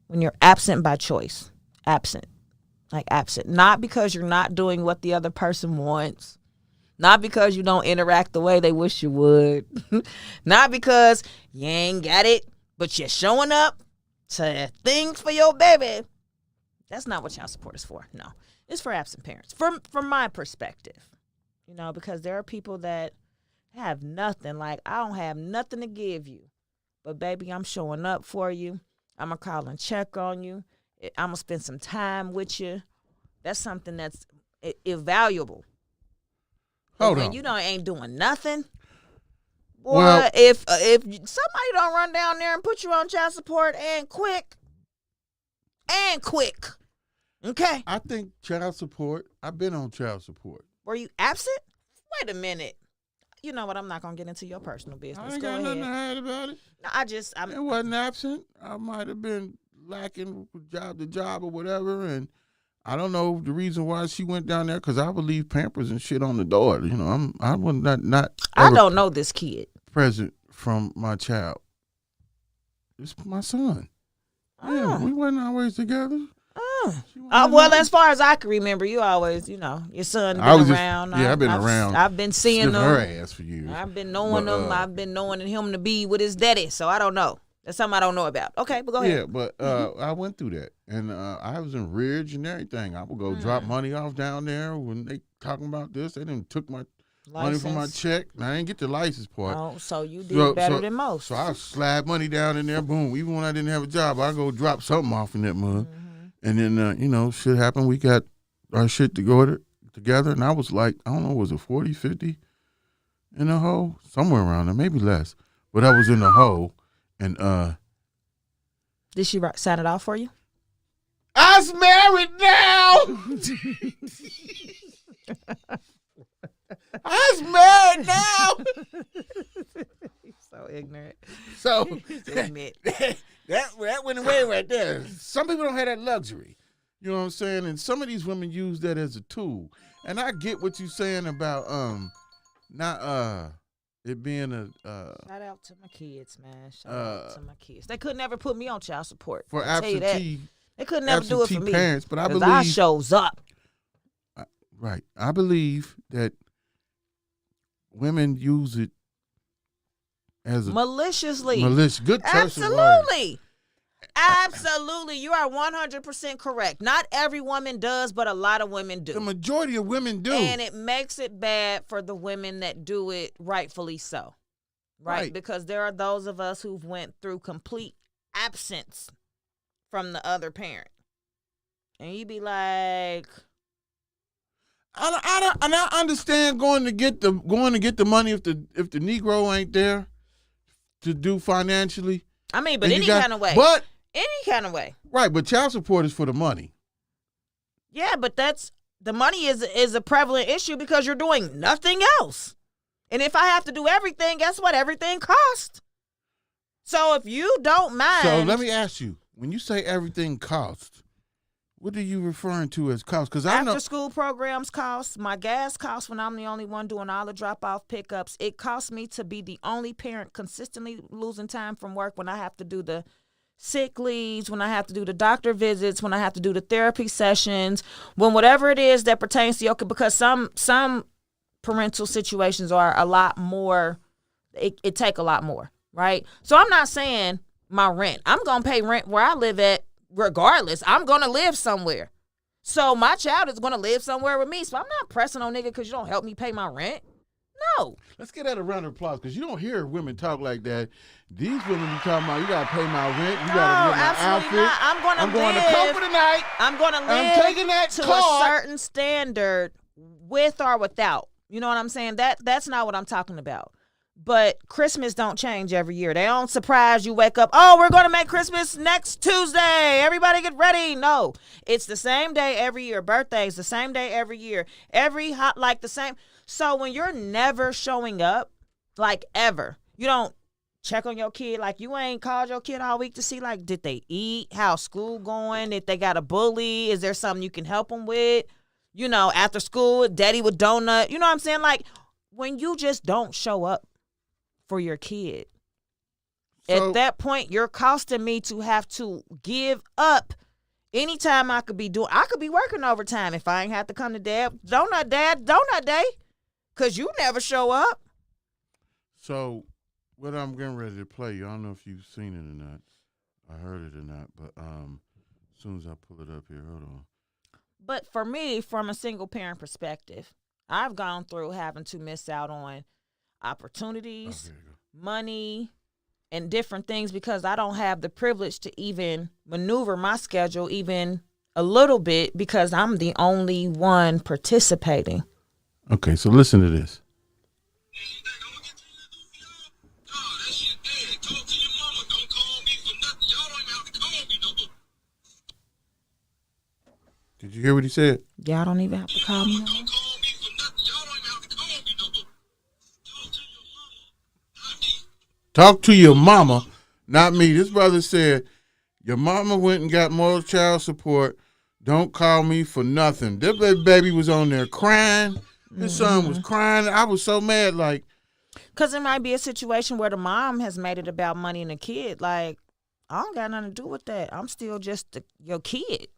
When you're absent by choice. Absent. Like absent. Not because you're not doing what the other person wants. Not because you don't interact the way they wish you would. Not because you ain't got it, but you're showing up to things for your baby. That's not what child support is for. No. It's for absent parents. From my perspective. You know, because there are people that have nothing. Like, I don't have nothing to give you. But, baby, I'm showing up for you. I'm going to call and check on you. I'm going to spend some time with you. That's something that's invaluable. Hold when on. you ain't doing nothing, boy, Well- if somebody don't run down there and put you on child support and quick, okay? I think child support, I've been on child support. Were you absent? Wait a minute. You know what? I'm not gonna get into your personal I business. ain't Go got nothing to ahead. hide about it. No, It wasn't absent. I might have been lacking from job to job or whatever, and I don't know the reason why she went down there, because I would leave Pampers and shit on the door. You know, I was not I ever don't know this kid. present from my child. It's my son. Yeah, we wasn't always together. She wasn't Well, always- as far as I can remember, you always, your son I was been just- around. yeah, I've been around. I've been seeing sniffing her them. ass for years. I've been knowing But, him. I've been knowing him to be with his daddy. So I don't know. That's something I don't know about. Okay, but go ahead. Yeah, but I went through that, and I was in Ridge and everything. I would go drop money off down there when they talking about this. They didn't took my money from my License. check. And I didn't get the license part. Oh, so you did better than most. So I slide money down in there, boom. Even when I didn't have a job, I go drop something off in that mud. And then, shit happened. We got our shit together, and I was like, I don't know, was it 40, 50 in the hole? Somewhere around there, maybe less. But I was in the hole, and Did she sign it off for you? I's married now. I's married now. So ignorant. So Admit. that went away right there. Some people don't have that luxury. You know what I'm saying? And some of these women use that as a tool. And I get what you're saying about not it being a Shout out to my kids, man. Shout out to my kids. They could never put me on child support. for I'll tell you that. absentee They could never do it for absentee me. parents, but I 'Cause believe shows up. right. I believe that women use it as a Maliciously. malicious. Good choice of words. Absolutely. Absolutely. You are 100% correct. Not every woman does, but a lot of women do. The majority of women do. And it makes it bad for the women that do it rightfully so. Right? Because there are those of us who've went through complete absence from the other parent. And you be like, I understand going to get the money if the Negro ain't there to do financially. I mean, but And you any got- kind of way. But Any kind of way. right, but child support is for the money. Yeah, but the money is a prevalent issue because you're doing nothing else. And if I have to do everything, guess what? Everything costs. So if you don't mind. So let me ask you, when you say everything costs, what are you referring to as cost? Because I know After school programs cost, my gas costs when I'm the only one doing all the drop-off pickups. It costs me to be the only parent consistently losing time from work when I have to do the sick leaves, when I have to do the doctor visits, when I have to do the therapy sessions, when whatever it is that pertains to because some parental situations are a lot more, it take a lot more, right? So I'm not saying my rent. I'm going to pay rent where I live at regardless. I'm going to live somewhere. So my child is going to live somewhere with me. So I'm not pressing on nigga because you don't help me pay my rent. No. let's get that a round of applause because you don't hear women talk like that. These women be talking about you gotta pay my rent, you gotta get my absolutely outfit. not. I'm going to Copa tonight. I'm going to live I'm taking that to card. a certain standard with or without. You know what I'm saying? That's not what I'm talking about. But Christmas don't change every year. They don't surprise you, wake up, oh, we're going to make Christmas next Tuesday. Everybody get ready. No, it's the same day every year. Birthdays, the same day every year. Like the same. So when you're never showing up, like ever, you don't check on your kid. Like you ain't called your kid all week to see, like, did they eat? How's school going? If they got a bully, is there something you can help them with? You know, after school, daddy with donut. You know what I'm saying? Like when you just don't show up for your kid. So, At that point, you're costing me to have to give up anytime I could be working overtime if I ain't have to come to donut day, because you never show up. So what I'm getting ready to play, I don't know if you've seen it or not. I heard it or not, but as soon as I pull it up here, hold on. But for me, from a single parent perspective, I've gone through having to miss out on opportunities, money, and different things because I don't have the privilege to even maneuver my schedule even a little bit because I'm the only one participating. Okay, so listen to this. Did you hear what he said? Y'all don't even have to call me no more. Talk to your mama, not me. This brother said, your mama went and got more child support. Don't call me for nothing. This baby was on there crying. His son was crying. I was so mad, like. Because it might be a situation where the mom has made it about money and the kid. Like, I don't got nothing to do with that. I'm still just your kid.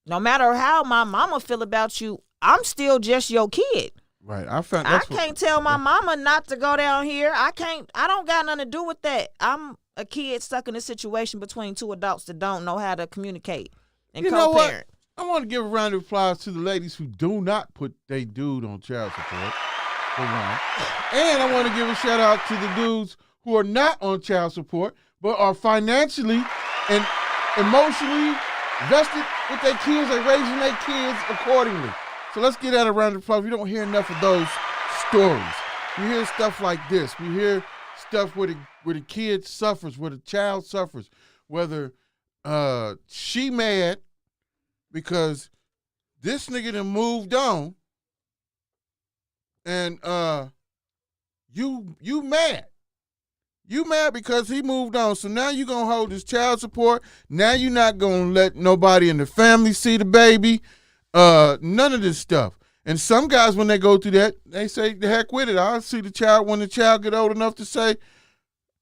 No matter how my mama feel about you, I'm still just your kid. Right. I can't tell my mama not to go down here. I don't got nothing to do with that. I'm a kid stuck in a situation between two adults that don't know how to communicate and you know what? co-parent. I want to give a round of applause to the ladies who do not put their dude on child support. For one. And I want to give a shout out to the dudes who are not on child support, but are financially and emotionally vested with their kids. They're raising their kids accordingly. So let's get at a round of applause. We don't hear enough of those stories. We hear stuff like this. We hear stuff where the kid suffers, where the child suffers, whether she mad because this nigga done moved on, and you mad. You mad because he moved on. So now you gonna hold his child support. Now you're not gonna let nobody in the family see the baby. None of this stuff. And some guys, when they go through that, they say, the heck with it. I'll see the child when the child get old enough to say,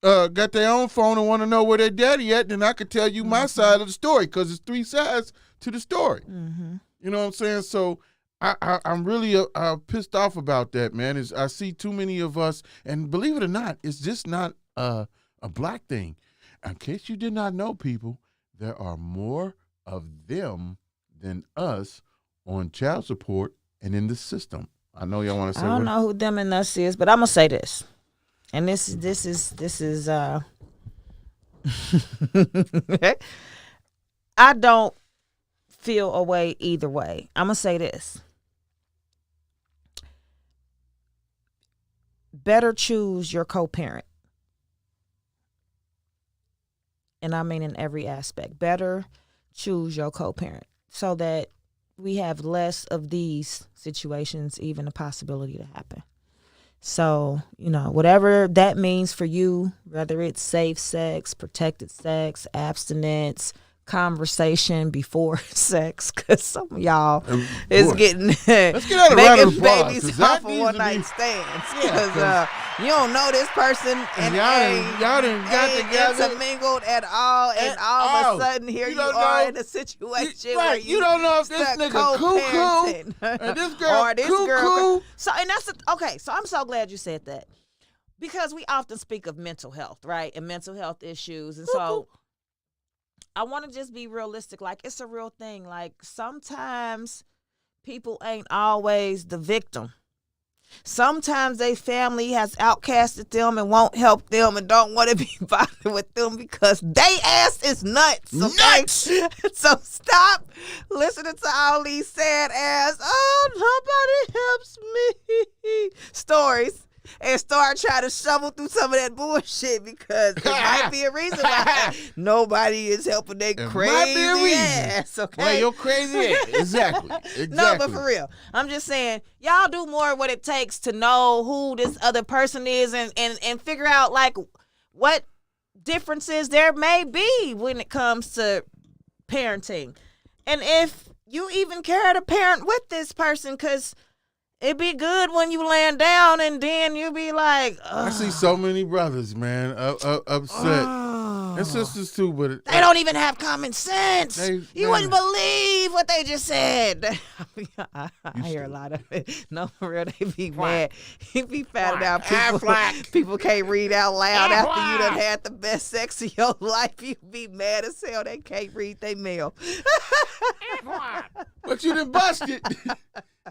got their own phone and want to know where their daddy at, then I could tell you my side of the story, because it's 3 sides to the story. Mm-hmm. You know what I'm saying? So I'm really pissed off about that, man. I see too many of us, and believe it or not, it's just not a black thing. In case you did not know, people, there are more of them than us on child support and in the system. I know y'all want to say. I don't know who them and us is, but I'm gonna say this, and this is. I don't feel a way either way. I'm gonna say this. Better choose your co-parent. And I mean in every aspect. Better choose your co-parent so that we have less of these situations, even a possibility to happen. So, whatever that means for you, whether it's safe sex, protected sex, abstinence, conversation before sex, because some of y'all is getting let's get out of making applause, babies off of one night stands, because you don't know this person and y'all done got together, intermingled at all, and all of a sudden here you are in a situation where you don't know if this nigga cuckoo and this girl or this cuckoo. girl. So, and that's okay. So I'm so glad you said that, because we often speak of mental health, right, and mental health issues, and so I want to just be realistic. Like, it's a real thing. Like, sometimes people ain't always the victim. Sometimes their family has outcasted them and won't help them and don't want to be bothered with them because they ass is nuts. Okay? Nuts! So stop listening to all these sad ass, nobody helps me stories, and start trying to shovel through some of that bullshit, because it might be a reason why nobody is helping their crazy ass. Okay, well, your crazy ass. Exactly. No, but for real, I'm just saying, y'all do more of what it takes to know who this other person is, and figure out like what differences there may be when it comes to parenting, and if you even care to parent with this person, because it'd be good when you laying down and then you be like, ugh. I see so many brothers, man, upset. And sisters too, but they don't even have common sense. You wouldn't believe what they just said. I hear a lot of it. No, for real, they be mad. He be fatted out. People can't read out loud after you done had the best sex of your life. You be mad as hell. They can't read their mail. But you done busted.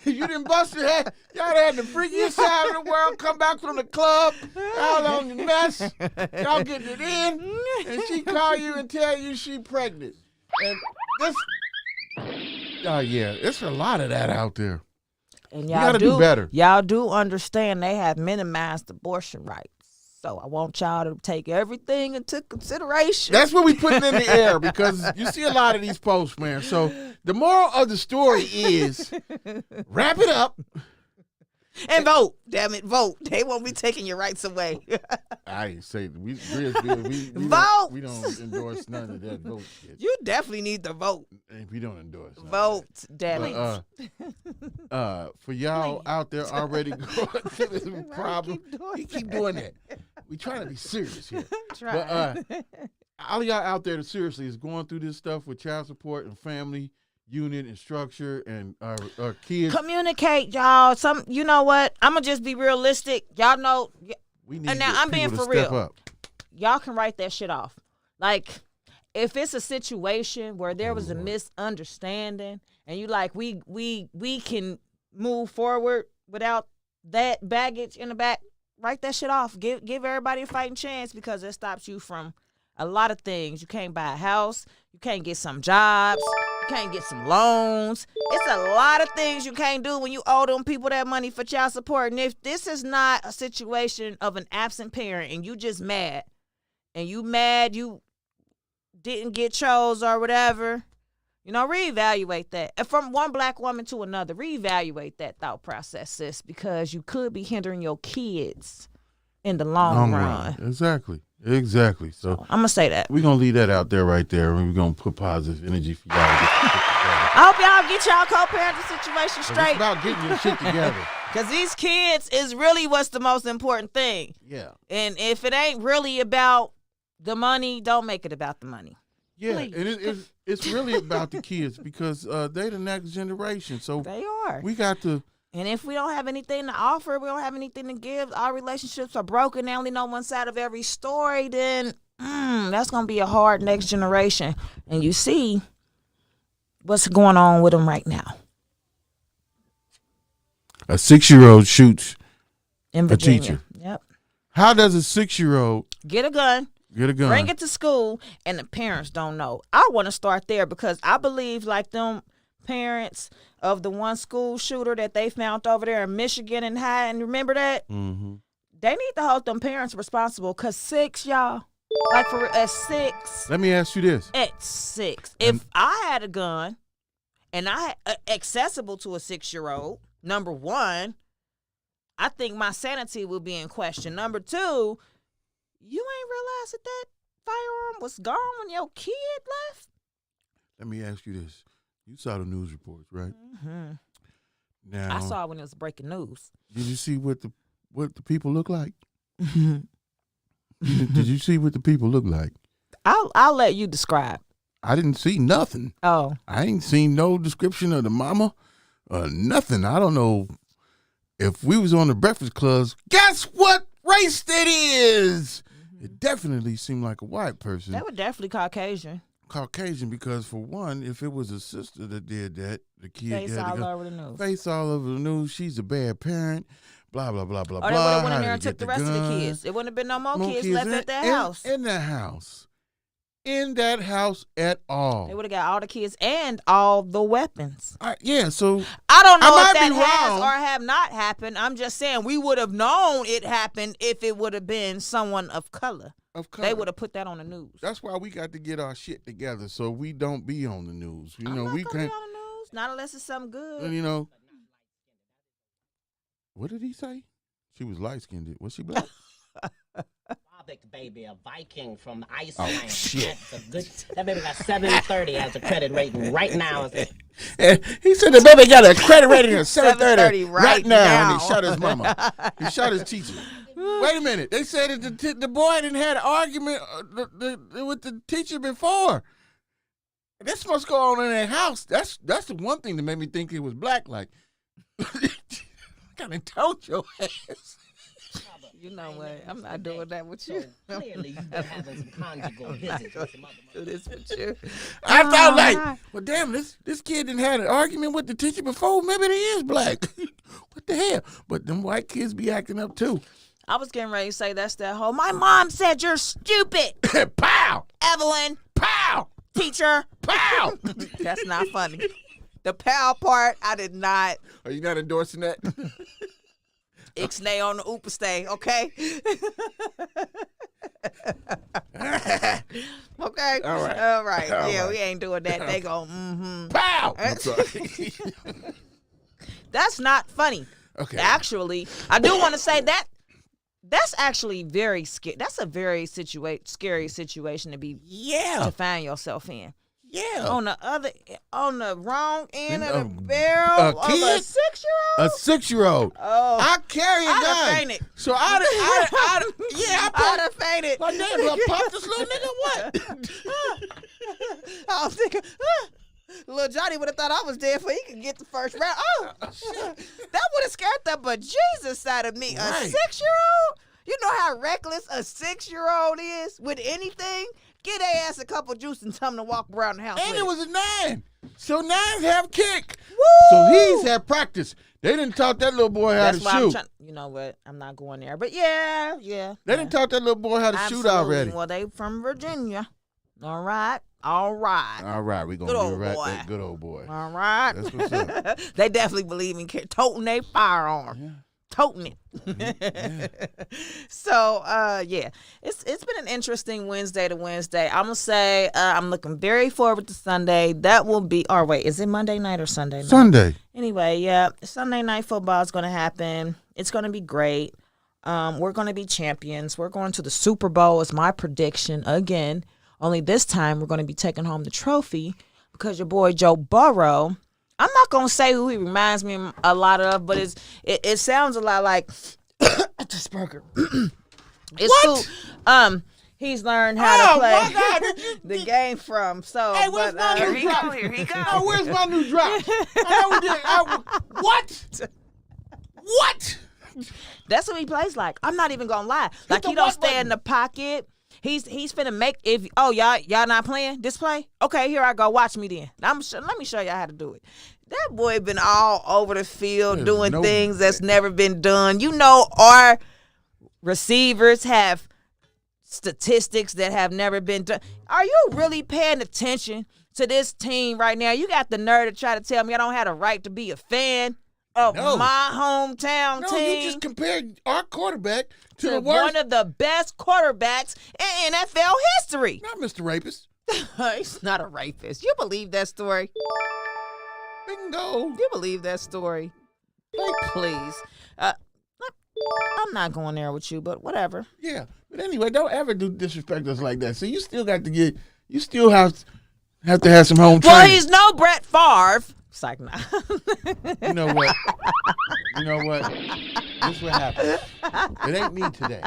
You done busted. Y'all had the freakiest side of the world. Come back from the club. Y'all on the mess. Y'all getting it in. And she call you and tell you she pregnant. And this, it's a lot of that out there. And y'all gotta do better. Y'all do understand they have minimized abortion rights. So I want y'all to take everything into consideration. That's what we putting in the air, because you see a lot of these posts, man. So the moral of the story is wrap it up. And vote. Damn it, vote. They won't be taking your rights away. I ain't say we vote. We don't endorse none of that vote shit. You definitely need to vote. We don't endorse vote. Damn it. For y'all out there already going through this problem, we keep doing that. We trying to be serious here. But all y'all out there that seriously is going through this stuff with child support and family unit and structure and our kids. Communicate, y'all. You know what? I'm gonna just be realistic. Y'all know. We need and now I'm being for real. Up. Y'all can write that shit off. Like, if it's a situation where there was a misunderstanding and you like, we can move forward without that baggage in the back, write that shit off. Give everybody a fighting chance, because it stops you from a lot of things. You can't buy a house. You can't get some jobs. You can't get some loans. It's a lot of things you can't do when you owe them people that money for child support. And if this is not a situation of an absent parent and you just mad, and you didn't get chose or whatever, reevaluate that. And from one black woman to another, reevaluate that thought process, sis, because you could be hindering your kids in the long run. Exactly. So I'm going to say that. we're going to leave that out there right there, and we're going to put positive energy for y'all to get your shit together. I hope y'all get y'all co-parenting situation It's straight. about getting your shit together. Because these kids is really what's the most important thing. Yeah. And if it ain't really about the money, don't make it about the money. Yeah, Please. and it's really about the kids because they the next generation. So They are. we got to. And if we don't have anything to offer, we don't have anything to give, our relationships are broken, they only know one side of every story, then that's going to be a hard next generation. And you see what's going on with them right now. A 6-year-old shoots In a Virginia. teacher. Yep. How does a 6-year-old Get a gun. get a gun? Bring it to school, and the parents don't know. I want to start there because I believe like them parents of the one school shooter that they found over there in Michigan and High, and remember that? Mm-hmm. They need to hold them parents responsible because 6, y'all, like at 6, Let me ask you this. at 6. If I had a gun and I had accessible to a 6-year-old, number one, I think my sanity would be in question. Number two, you ain't realized that firearm was gone when your kid left? Let me ask you this. You saw the news reports, right? Mm-hmm. Now, I saw it when it was breaking news. Did you see what the people look like? did you see what the people look like? I'll let you describe. I didn't see nothing. Oh, I ain't seen no description of the mama, nothing. I don't know if we was on the Breakfast Clubs. Guess what race it is? It definitely seemed like a white person. they were definitely Caucasian. Caucasian, because for one, if it was a sister that did that, the kid Face had to all go, over the news. face all over the news. She's a bad parent. Blah blah blah blah Or they would blah. have went How in there did and he took get the rest of the gun? kids. It wouldn't have been no more kids left at that house. In the house. In that house at all. They would have got all the kids and all the weapons. Yeah, so I don't know I if might that be has wrong. or have not happened. I'm just saying we would have known it happened if it would have been someone of color. of course. They would have put that on the news. That's why we got to get our shit together so we don't be on the news. You I'm know, not we gonna be can't, on the news, not unless it's something good. you know. What did he say? She was light skinned. Was she black? Slavic baby, a Viking from Iceland. Oh, shit. That's a good. That baby got 730 as a credit rating right now. He said the baby got a credit rating of 730 730 right now, and he now. shot his mama. He shot his teacher. Wait a minute. They said that the boy didn't had an argument with the teacher before. This must go on in their house. That's the one thing that made me think it was black. Like, I kind of told your ass. You know what? I'm not doing that with you. Clearly, you've been having some conjugal visits with some other Do this with you. I thought like, God. well, damn, this kid didn't had an argument with the teacher before. Maybe he is black. What the hell? But them white kids be acting up too. I was getting ready to say that's that whole. My mom said you're stupid, Pow! Evelyn, Pow! teacher. Pow! That's not funny. The pow part, I did not. Are you not endorsing that? Ixnay on the oopa stay, okay? Okay? All right. All right. All Yeah, right. we ain't doing that. They go, mm-hmm. Pow! I'm sorry. That's not funny. Okay. Actually, I do want to say that's actually very scary. That's a very scary situation to be to find yourself in. Yeah. On the wrong end of the A barrel of a kid? 6-year-old. A 6-year-old. Oh, I carry a I'd gun. have fainted. So I I'd have fainted. Like, damn, do I pop this little nigga? What? I was thinking, little Johnny would have thought I was dead before he could get the first round. Oh, that would have scared the bejesus side of me. Right. A 6-year-old? You know how reckless a 6-year-old is with anything? Get their ass a couple juice and tell them to walk around the house And with it was a 9. So 9s have kick. Woo! So he's had practice. They didn't taught that little boy how That's to why I'm shoot. trying. You know what? I'm not going there. But yeah. They didn't taught that little boy how to shoot already. Well, they from Virginia. All right. All right. All right, we're going Good to old be right boy. there. Good old boy. All right. That's what's up. They definitely believe in toting their firearm. Yeah. toting it. So yeah, it's been an interesting Wednesday to Wednesday. I'm gonna say I'm looking very forward to Sunday. That will be. Or wait, is it Monday night or Sunday night? Sunday. Anyway, yeah, Sunday night football is gonna happen. It's gonna be great. We're gonna be champions. We're going to the Super Bowl. Is my prediction again. Only this time we're gonna be taking home the trophy because your boy Joe Burrow. I'm not gonna say who he reminds me a lot of, but it sounds a lot like this burger. It's who he's learned how to play the game from. So Hey, where's my new drop? Here he go. Oh, where's my new drop? What? What? That's what he plays like. I'm not even gonna lie. Like he don't stay in the pocket. He's finna make y'all not playing this play. Okay, here I go. Watch me then. Let me show y'all how to do it. That boy been all over the field doing things that's never been done. You know, our receivers have statistics that have never been done. Are you really paying attention to this team right now? You got the nerve to try to tell me I don't have the right to be a fan of my hometown team. No, you just compared our quarterback to the one worst. of the best quarterbacks in NFL history. Not Mr. Rapist. He's not a rapist. You believe that story? Bingo. You believe that story? Please. I'm not going there with you, but whatever. Yeah, but anyway, don't ever disrespect us like that. So you still got to get. You still have to have some home training. Well, he's no Brett Favre. Psych, nah. You know what? You know what? This is what happened. It ain't me today.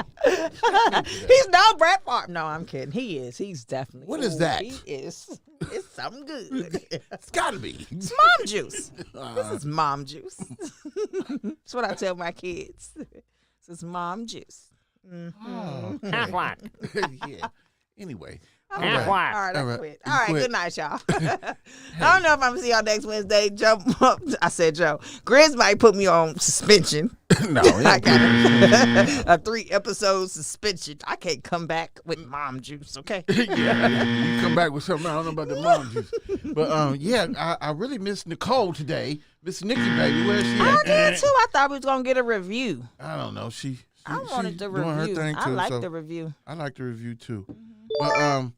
He's no Brett Favre. No, I'm kidding. He is. He's definitely. What is that? He is. It's something good. It's got to be. It's mom juice. This is mom juice. That's what I tell my kids. This is mom juice. Oh, Half what? yeah. Anyway. All Half right, what? I All right. quit. All right, Quit. good night, y'all. I don't know if I'm going to see y'all next Wednesday. Jump up. I said Joe. Grizz might put me on suspension. No, I got a 3-episode suspension. I can't come back with mom juice, okay? yeah, you come back with something. I don't know about the mom juice, but yeah, I really miss Nicole today. Miss Nikki, baby, where's she I at? did too. I thought we was going to get a review. I don't know. She I wanted the doing her review. thing too. I like so the review. I like the review too. But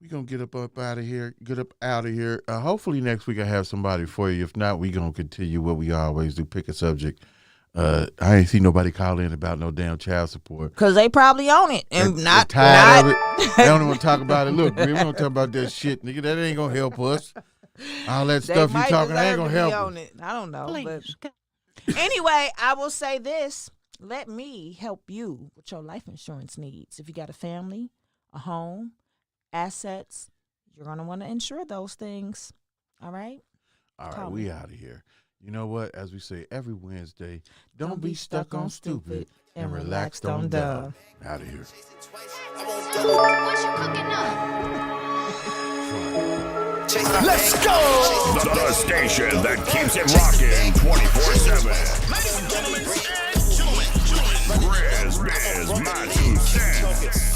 we gonna get up out of here. Get up out of here. Hopefully next week I have somebody for you. If not, we gonna continue what we always do. Pick a subject. I ain't see nobody call in about no damn child support. Because they probably own it. And They're not tired of it. They don't want to talk about it. Look, we don't talk about that shit, nigga. That ain't gonna help us. All that They stuff you might talking ain't deserve gonna to be help on us. it. I don't know. Please. But anyway, I will say this. Let me help you with your life insurance needs. If you got a family, a home, assets, you're going to want to insure those things. All right? All Call right, me. we out of here. You know what? As we say every Wednesday, don't be stuck on stupid and relaxed on dumb. Out of here. What you cooking up? Let's go! The station that keeps it rocking 24/7. Grizz, biz, my 2 cents.